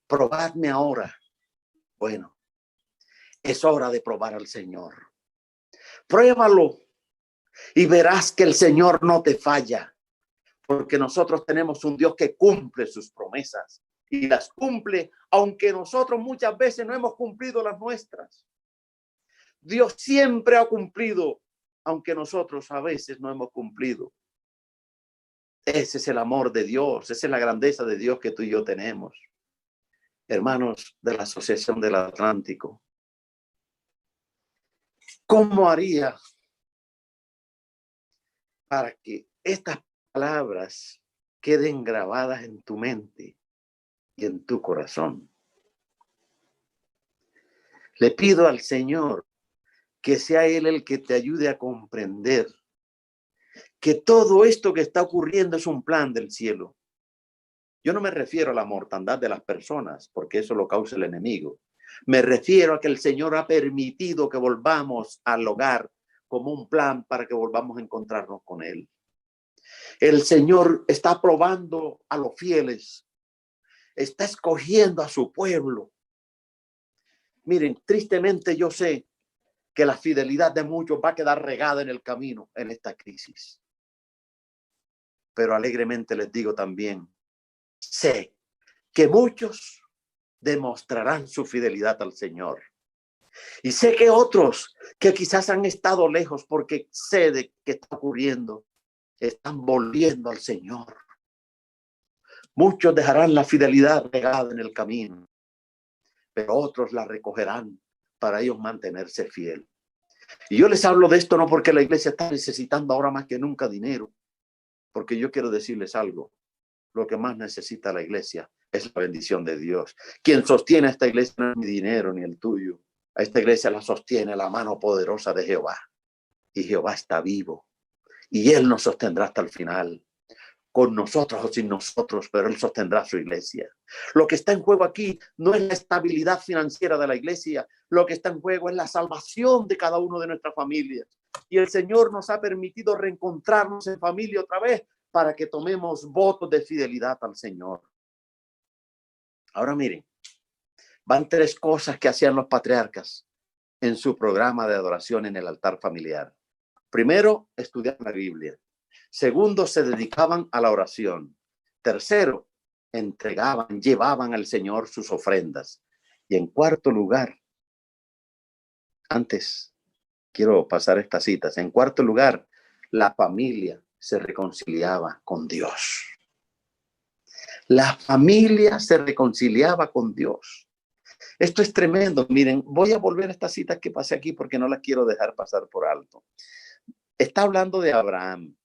probadme ahora. Bueno, es hora de probar al Señor. Pruébalo y verás que el Señor no te falla, porque nosotros tenemos un Dios que cumple sus promesas y las cumple, aunque nosotros muchas veces no hemos cumplido las nuestras. Dios siempre ha cumplido, aunque nosotros a veces no hemos cumplido. Ese es el amor de Dios, esa es la grandeza de Dios que tú y yo tenemos. Hermanos de la Asociación del Atlántico, ¿cómo haría para que estas palabras queden grabadas en tu mente y en tu corazón? Le pido al Señor que sea Él el que te ayude a comprender que todo esto que está ocurriendo es un plan del cielo. Yo no me refiero a la mortandad de las personas, porque eso lo causa el enemigo. Me refiero a que el Señor ha permitido que volvamos al hogar como un plan para que volvamos a encontrarnos con Él. El Señor está probando a los fieles, está escogiendo a su pueblo. Miren, tristemente yo sé que la fidelidad de muchos va a quedar regada en el camino en esta crisis. Pero alegremente les digo también, sé que muchos demostrarán su fidelidad al Señor. Y sé que otros que quizás han estado lejos porque sé de qué está ocurriendo, están volviendo al Señor. Muchos dejarán la fidelidad regada en el camino, pero otros la recogerán para ellos mantenerse fiel. Y yo les hablo de esto no porque la iglesia está necesitando ahora más que nunca dinero, porque yo quiero decirles algo. Lo que más necesita la iglesia es la bendición de Dios. Quien sostiene a esta iglesia no es mi dinero ni el tuyo. A esta iglesia la sostiene la mano poderosa de Jehová. Y Jehová está vivo. Y Él nos sostendrá hasta el final. Con nosotros o sin nosotros, pero Él sostendrá su iglesia. Lo que está en juego aquí no es la estabilidad financiera de la iglesia. Lo que está en juego es la salvación de cada uno de nuestras familias. Y el Señor nos ha permitido reencontrarnos en familia otra vez para que tomemos votos de fidelidad al Señor. Ahora miren, van tres cosas que hacían los patriarcas en su programa de adoración en el altar familiar. Primero, estudiar la Biblia. Segundo, se dedicaban a la oración. Tercero, entregaban, llevaban al Señor sus ofrendas. Y en cuarto lugar, antes quiero pasar estas citas. En cuarto lugar, la familia se reconciliaba con Dios. La familia se reconciliaba con Dios. Esto es tremendo. Miren, voy a volver a estas citas que pasé aquí porque no las quiero dejar pasar por alto. Está hablando de Abraham.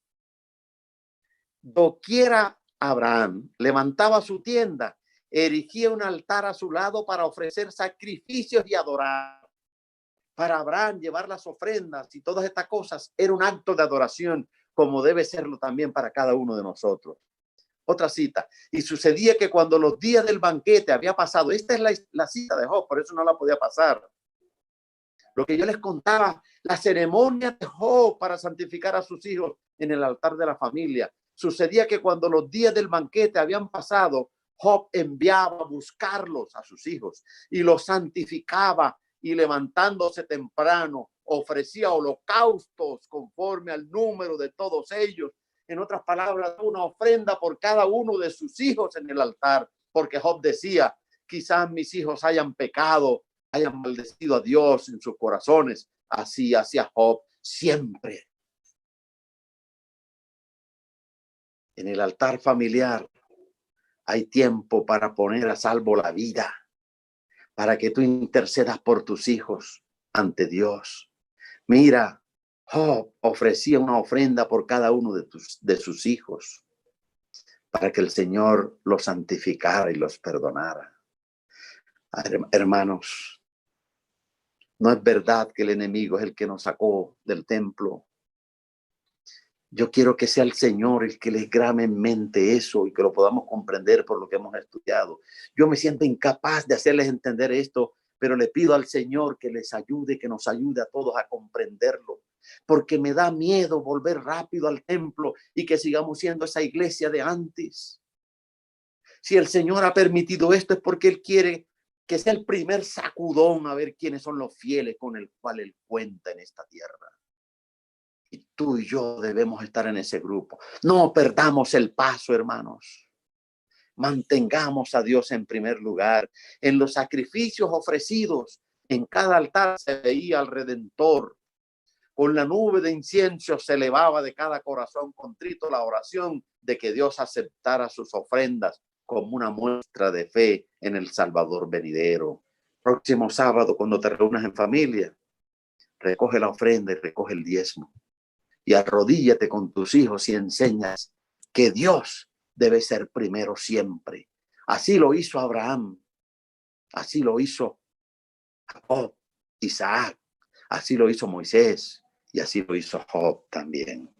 Doquiera Abraham levantaba su tienda, erigía un altar a su lado para ofrecer sacrificios y adorar. Para Abraham, llevar las ofrendas y todas estas cosas era un acto de adoración, como debe serlo también para cada uno de nosotros. Otra cita. Y sucedía que cuando los días del banquete había pasado, esta es la cita de Job, por eso no la podía pasar. Lo que yo les contaba, la ceremonia de Job para santificar a sus hijos en el altar de la familia. Sucedía que cuando los días del banquete habían pasado, Job enviaba a buscarlos a sus hijos y los santificaba, y levantándose temprano ofrecía holocaustos conforme al número de todos ellos. En otras palabras, una ofrenda por cada uno de sus hijos en el altar, porque Job decía, quizás mis hijos hayan pecado, hayan maldecido a Dios en sus corazones. Así hacía Job siempre. En el altar familiar hay tiempo para poner a salvo la vida, para que tú intercedas por tus hijos ante Dios. Mira, Job ofrecía una ofrenda por cada uno de sus hijos, para que el Señor los santificara y los perdonara. Hermanos, no es verdad que el enemigo es el que nos sacó del templo. Yo quiero que sea el Señor el que les grame en mente eso y que lo podamos comprender por lo que hemos estudiado. Yo me siento incapaz de hacerles entender esto, pero le pido al Señor que les ayude, que nos ayude a todos a comprenderlo, porque me da miedo volver rápido al templo y que sigamos siendo esa iglesia de antes. Si el Señor ha permitido esto es porque Él quiere que sea el primer sacudón a ver quiénes son los fieles con el cual Él cuenta en esta tierra. Y tú y yo debemos estar en ese grupo. No perdamos el paso, hermanos. Mantengamos a Dios en primer lugar. En los sacrificios ofrecidos, en cada altar se veía al Redentor. Con la nube de incienso se elevaba de cada corazón contrito la oración de que Dios aceptara sus ofrendas como una muestra de fe en el Salvador venidero. Próximo sábado, cuando te reúnas en familia, recoge la ofrenda y recoge el diezmo. Y arrodíllate con tus hijos y enseñas que Dios debe ser primero siempre. Así lo hizo Abraham, así lo hizo Jacob, Isaac, así lo hizo Moisés y así lo hizo Job también.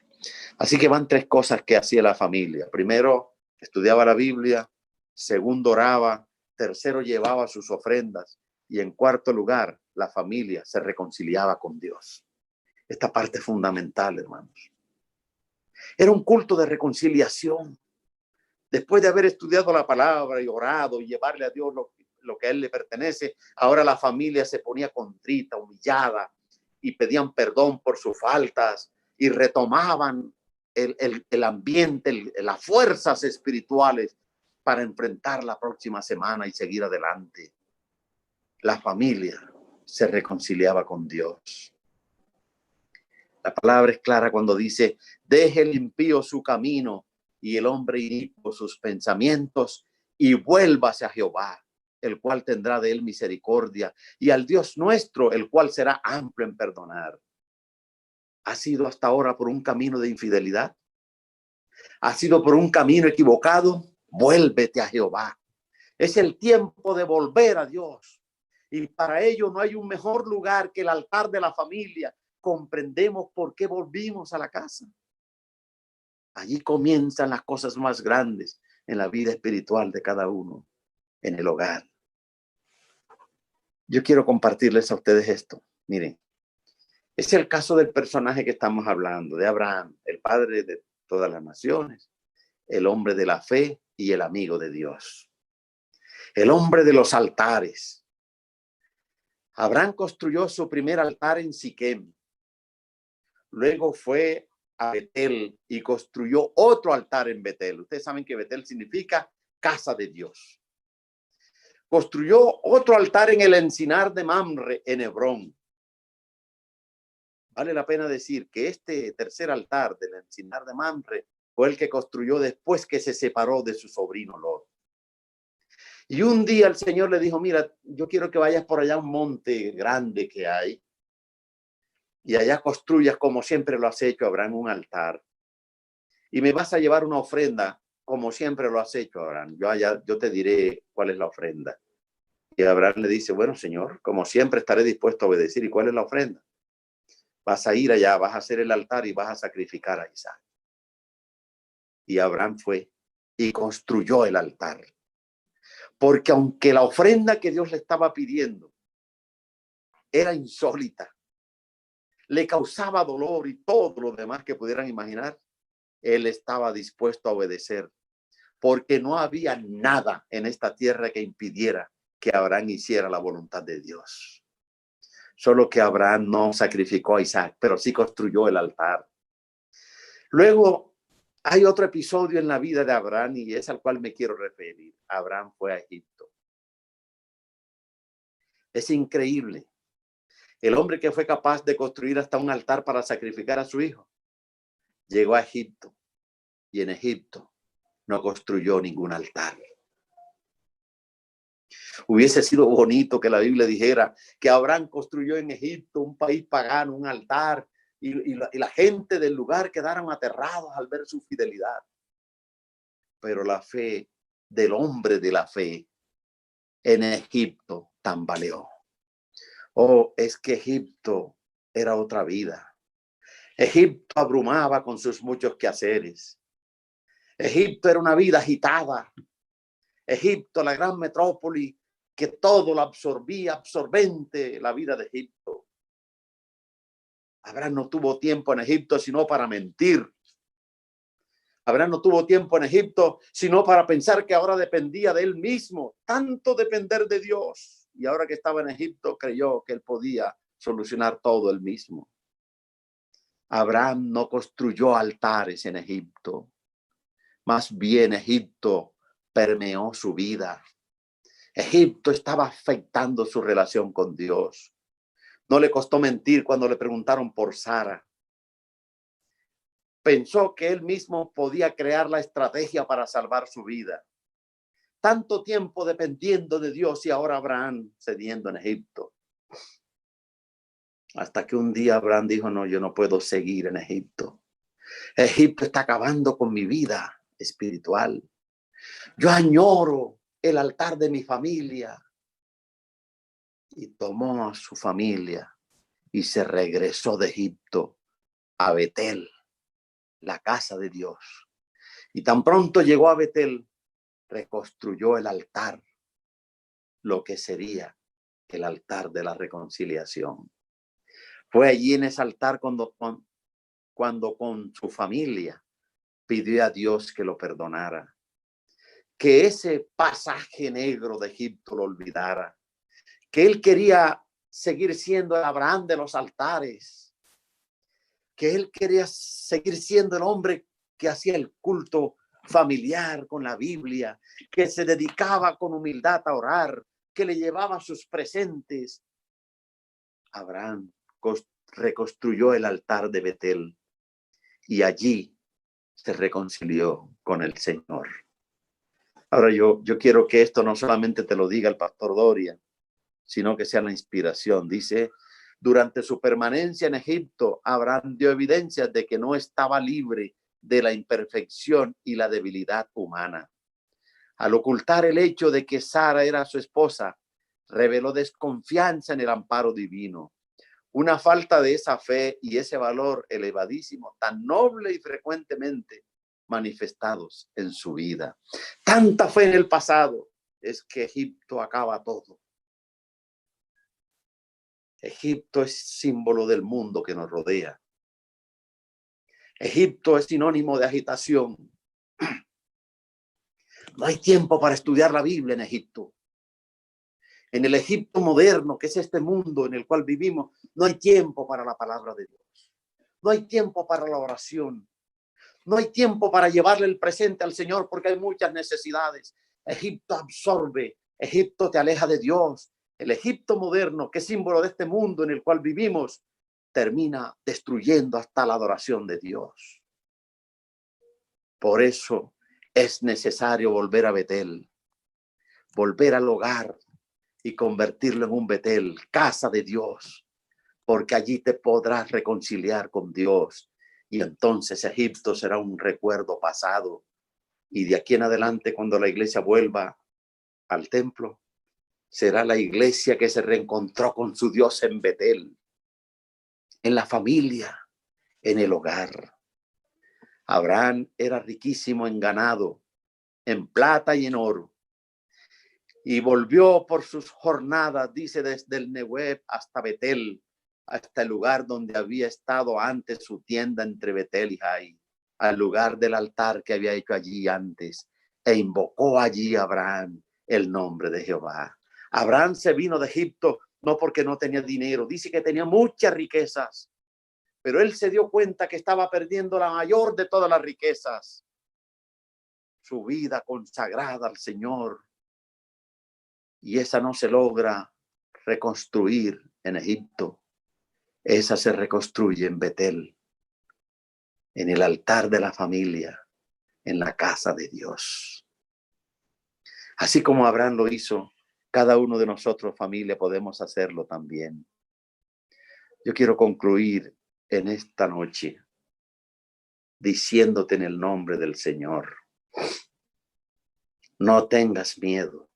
Así que van tres cosas que hacía la familia. Primero, estudiaba la Biblia. Segundo, oraba. Tercero, llevaba sus ofrendas. Y en cuarto lugar, la familia se reconciliaba con Dios. Esta parte es fundamental, hermanos. Era un culto de reconciliación. Después de haber estudiado la palabra y orado y llevarle a Dios lo que a Él le pertenece, ahora la familia se ponía contrita, humillada y pedían perdón por sus faltas y retomaban el ambiente, las fuerzas espirituales para enfrentar la próxima semana y seguir adelante. La familia se reconciliaba con Dios. La palabra es clara cuando dice, deje el impío su camino y el hombre inicuo sus pensamientos y vuélvase a Jehová, el cual tendrá de él misericordia, y al Dios nuestro, el cual será amplio en perdonar. ¿Ha sido hasta ahora por un camino de infidelidad? ¿Ha sido por un camino equivocado? Vuélvete a Jehová. Es el tiempo de volver a Dios. Y para ello no hay un mejor lugar que el altar de la familia. Comprendemos por qué volvimos a la casa. Allí comienzan las cosas más grandes en la vida espiritual de cada uno, en el hogar. Yo quiero compartirles a ustedes esto. Miren, es el caso del personaje que estamos hablando, de Abraham, el padre de todas las naciones, el hombre de la fe y el amigo de Dios. El hombre de los altares. Abraham construyó su primer altar en Siquem. Luego fue a Betel y construyó otro altar en Betel. Ustedes saben que Betel significa casa de Dios. Construyó otro altar en el encinar de Mamre, en Hebrón. Vale la pena decir que este tercer altar del encinar de Mamre fue el que construyó después que se separó de su sobrino Lot. Y un día el Señor le dijo, mira, yo quiero que vayas por allá a un monte grande que hay y allá construyas como siempre lo has hecho, Abraham, un altar. Y me vas a llevar una ofrenda como siempre lo has hecho, Abraham. Yo te diré cuál es la ofrenda. Y Abraham le dice, bueno, Señor, como siempre estaré dispuesto a obedecer. ¿Y cuál es la ofrenda? Vas a ir allá, vas a hacer el altar y vas a sacrificar a Isaac. Y Abraham fue y construyó el altar. Porque aunque la ofrenda que Dios le estaba pidiendo era insólita, le causaba dolor y todo lo demás que pudieran imaginar, él estaba dispuesto a obedecer, porque no había nada en esta tierra que impidiera que Abraham hiciera la voluntad de Dios. Solo que Abraham no sacrificó a Isaac, pero sí construyó el altar. Luego hay otro episodio en la vida de Abraham y es al cual me quiero referir. Abraham fue a Egipto. Es increíble. El hombre que fue capaz de construir hasta un altar para sacrificar a su hijo, llegó a Egipto y en Egipto no construyó ningún altar. Hubiese sido bonito que la Biblia dijera que Abraham construyó en Egipto, un país pagano, un altar y la gente del lugar quedaron aterrados al ver su fidelidad. Pero la fe del hombre de la fe en Egipto tambaleó. Oh, es que Egipto era otra vida. Egipto abrumaba con sus muchos quehaceres. Egipto era una vida agitada. Egipto, la gran metrópoli que todo lo absorbía, absorbente la vida de Egipto. Abraham no tuvo tiempo en Egipto sino para mentir. Abraham no tuvo tiempo en Egipto sino para pensar que ahora dependía de él mismo, tanto depender de Dios. Y ahora que estaba en Egipto creyó que él podía solucionar todo él mismo. Abraham no construyó altares en Egipto. Más bien Egipto permeó su vida. Egipto estaba afectando su relación con Dios. No le costó mentir cuando le preguntaron por Sara. Pensó que él mismo podía crear la estrategia para salvar su vida. Tanto tiempo dependiendo de Dios y ahora Abraham cediendo en Egipto. Hasta que un día Abraham dijo, no, yo no puedo seguir en Egipto. Egipto está acabando con mi vida espiritual. Yo añoro el altar de mi familia. Y tomó a su familia y se regresó de Egipto a Betel, la casa de Dios. Y tan pronto llegó a Betel, reconstruyó el altar, lo que sería el altar de la reconciliación. Fue allí en ese altar cuando con su familia pidió a Dios que lo perdonara, que ese pasaje negro de Egipto lo olvidara, que él quería seguir siendo el Abraham de los altares, que él quería seguir siendo el hombre que hacía el culto familiar con la Biblia, que se dedicaba con humildad a orar, que le llevaba sus presentes. Abraham reconstruyó el altar de Betel y allí se reconcilió con el Señor. Ahora yo quiero que esto no solamente te lo diga el pastor Doria, sino que sea la inspiración. Dice, durante su permanencia en Egipto, Abraham dio evidencias de que no estaba libre de la imperfección y la debilidad humana. Al ocultar el hecho de que Sara era su esposa, reveló desconfianza en el amparo divino. Una falta de esa fe y ese valor elevadísimo, tan noble y frecuentemente manifestados en su vida. Tanta fe en el pasado es que Egipto acaba todo. Egipto es símbolo del mundo que nos rodea. Egipto es sinónimo de agitación. No hay tiempo para estudiar la Biblia en Egipto. En el Egipto moderno, que es este mundo en el cual vivimos, no hay tiempo para la palabra de Dios. No hay tiempo para la oración. No hay tiempo para llevarle el presente al Señor porque hay muchas necesidades. Egipto absorbe, Egipto te aleja de Dios. El Egipto moderno, que es símbolo de este mundo en el cual vivimos, termina destruyendo hasta la adoración de Dios. Por eso es necesario volver a Betel, volver al hogar y convertirlo en un Betel, casa de Dios, porque allí te podrás reconciliar con Dios. Y entonces Egipto será un recuerdo pasado. Y de aquí en adelante, cuando la iglesia vuelva al templo, será la iglesia que se reencontró con su Dios en Betel, en la familia, en el hogar. Abraham era riquísimo en ganado, en plata y en oro. Y volvió por sus jornadas, dice, desde el Negueb hasta Betel, hasta el lugar donde había estado antes su tienda entre Betel y Jai, al lugar del altar que había hecho allí antes, e invocó allí a Abraham el nombre de Jehová. Abraham se vino de Egipto no porque no tenía dinero, dice que tenía muchas riquezas, pero él se dio cuenta que estaba perdiendo la mayor de todas las riquezas, su vida consagrada al Señor. Y esa no se logra reconstruir en Egipto. Esa se reconstruye en Betel, en el altar de la familia, en la casa de Dios. Así como Abraham lo hizo, cada uno de nosotros, familia, podemos hacerlo también. Yo quiero concluir en esta noche diciéndote en el nombre del Señor: no tengas miedo.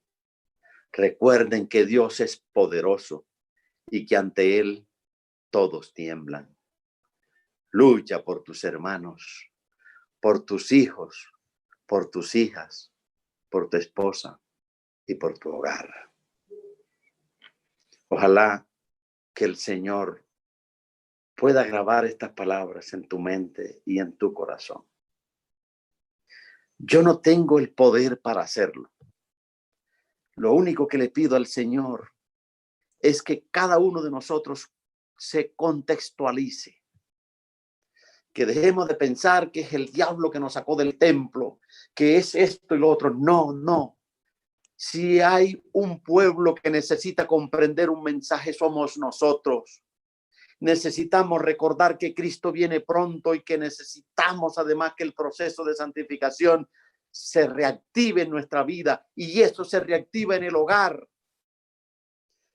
Recuerden que Dios es poderoso y que ante Él todos tiemblan. Lucha por tus hermanos, por tus hijos, por tus hijas, por tu esposa y por tu hogar. Ojalá que el Señor pueda grabar estas palabras en tu mente y en tu corazón. Yo no tengo el poder para hacerlo. Lo único que le pido al Señor es que cada uno de nosotros se contextualice, que dejemos de pensar que es el diablo que nos sacó del templo, que es esto y lo otro. No, no. Si hay un pueblo que necesita comprender un mensaje, somos nosotros. Necesitamos recordar que Cristo viene pronto y que necesitamos además que el proceso de santificación se reactive en nuestra vida, y eso se reactiva en el hogar.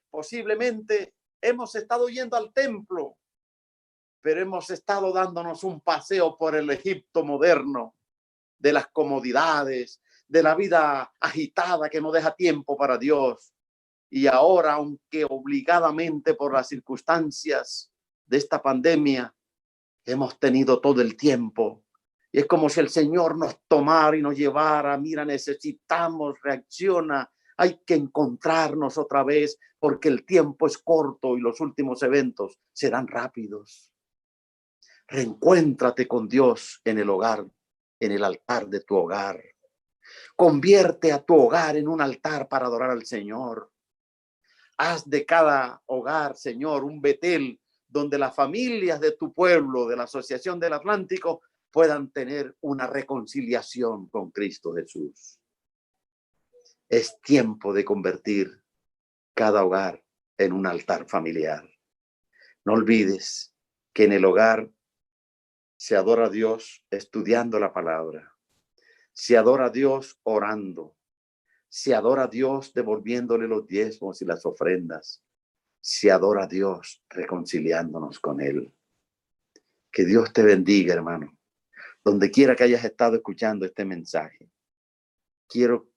Posiblemente hemos estado yendo al templo, pero hemos estado dándonos un paseo por el Egipto moderno, de las comodidades, de la vida agitada que no deja tiempo para Dios. Y ahora, aunque obligadamente por las circunstancias de esta pandemia, hemos tenido todo el tiempo. Y es como si el Señor nos tomara y nos llevara. Mira, necesitamos, reacciona. Hay que encontrarnos otra vez porque el tiempo es corto y los últimos eventos serán rápidos. Reencuéntrate con Dios en el hogar, en el altar de tu hogar. Convierte a tu hogar en un altar para adorar al Señor. Haz de cada hogar, Señor, un Betel donde las familias de tu pueblo, de la Asociación del Atlántico, puedan tener una reconciliación con Cristo Jesús. Es tiempo de convertir cada hogar en un altar familiar. No olvides que en el hogar se adora a Dios estudiando la palabra, se adora a Dios orando, se adora a Dios devolviéndole los diezmos y las ofrendas, se adora a Dios reconciliándonos con Él. Que Dios te bendiga, hermano. Donde quiera que hayas estado escuchando este mensaje, quiero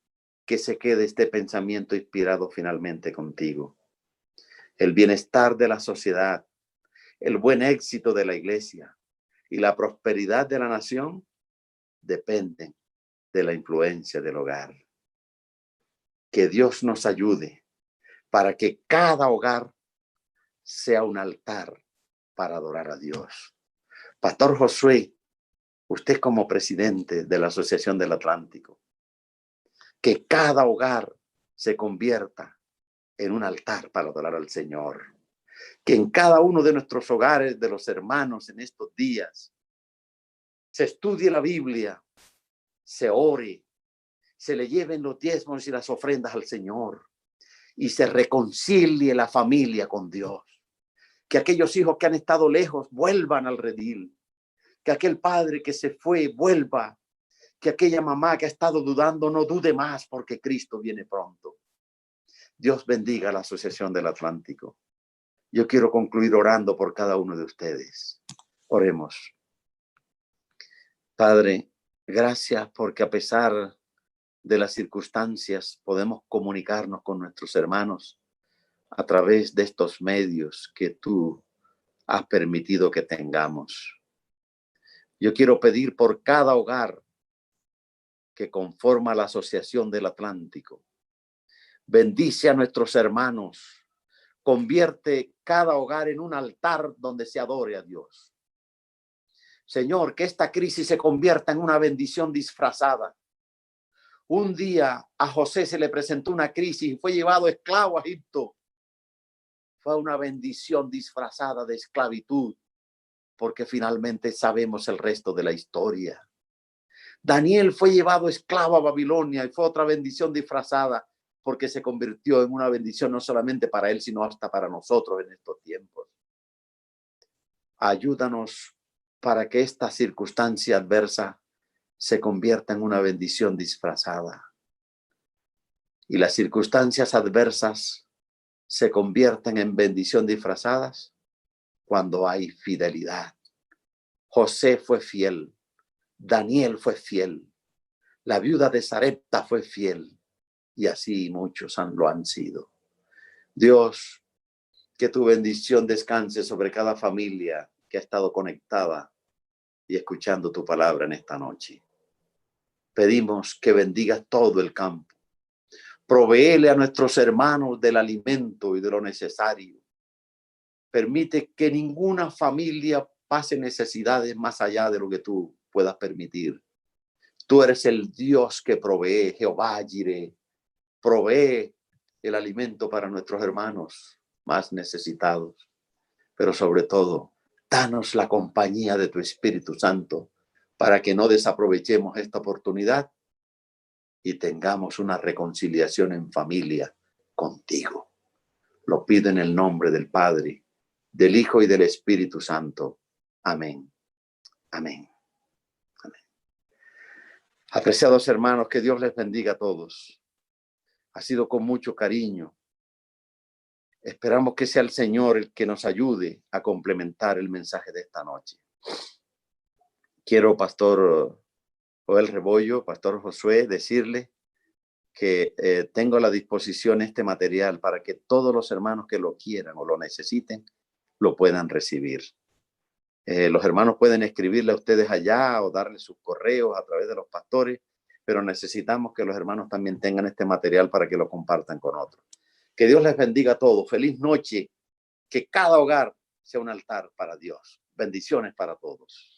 que se quede este pensamiento inspirado finalmente contigo. El bienestar de la sociedad, el buen éxito de la iglesia y la prosperidad de la nación dependen de la influencia del hogar. Que Dios nos ayude para que cada hogar sea un altar para adorar a Dios. Pastor Josué, usted como presidente de la Asociación del Atlántico, que cada hogar se convierta en un altar para adorar al Señor. Que en cada uno de nuestros hogares, de los hermanos en estos días, se estudie la Biblia, se ore, se le lleven los diezmos y las ofrendas al Señor y se reconcilie la familia con Dios. Que aquellos hijos que han estado lejos vuelvan al redil. Que aquel padre que se fue vuelva. Que aquella mamá que ha estado dudando no dude más porque Cristo viene pronto. Dios bendiga la Asociación del Atlántico. Yo quiero concluir orando por cada uno de ustedes. Oremos. Padre, gracias porque a pesar de las circunstancias podemos comunicarnos con nuestros hermanos a través de estos medios que tú has permitido que tengamos. Yo quiero pedir por cada hogar que conforma la Asociación del Atlántico. Bendice a nuestros hermanos. Convierte cada hogar en un altar donde se adore a Dios. Señor, que esta crisis se convierta en una bendición disfrazada. Un día a José se le presentó una crisis y fue llevado esclavo a Egipto. Fue una bendición disfrazada de esclavitud, porque finalmente sabemos el resto de la historia. Daniel fue llevado esclavo a Babilonia y fue otra bendición disfrazada, porque se convirtió en una bendición no solamente para él, sino hasta para nosotros en estos tiempos. Ayúdanos para que esta circunstancia adversa se convierta en una bendición disfrazada. Y las circunstancias adversas se convierten en bendición disfrazadas cuando hay fidelidad. José fue fiel. Daniel fue fiel. La viuda de Sarepta fue fiel. Y así muchos lo han sido. Dios, que tu bendición descanse sobre cada familia que ha estado conectada y escuchando tu palabra en esta noche. Pedimos que bendigas todo el campo. Provéele a nuestros hermanos del alimento y de lo necesario. Permite que ninguna familia pase necesidades más allá de lo que tú puedas permitir. Tú eres el Dios que provee, Jehová Jireh. Provee el alimento para nuestros hermanos más necesitados. Pero sobre todo, danos la compañía de tu Espíritu Santo para que no desaprovechemos esta oportunidad y tengamos una reconciliación en familia contigo. Lo pido en el nombre del Padre, del Hijo y del Espíritu Santo. Amén. Amén. Amén. Apreciados hermanos, que Dios les bendiga a todos. Ha sido con mucho cariño. Esperamos que sea el Señor el que nos ayude a complementar el mensaje de esta noche. Quiero, Pastor Joel Rebollo, Pastor Josué, decirle que tengo a la disposición este material para que todos los hermanos que lo quieran o lo necesiten, lo puedan recibir. Los hermanos pueden escribirle a ustedes allá o darle sus correos a través de los pastores, pero necesitamos que los hermanos también tengan este material para que lo compartan con otros. Que Dios les bendiga a todos. Feliz noche. Que cada hogar sea un altar para Dios. Bendiciones para todos.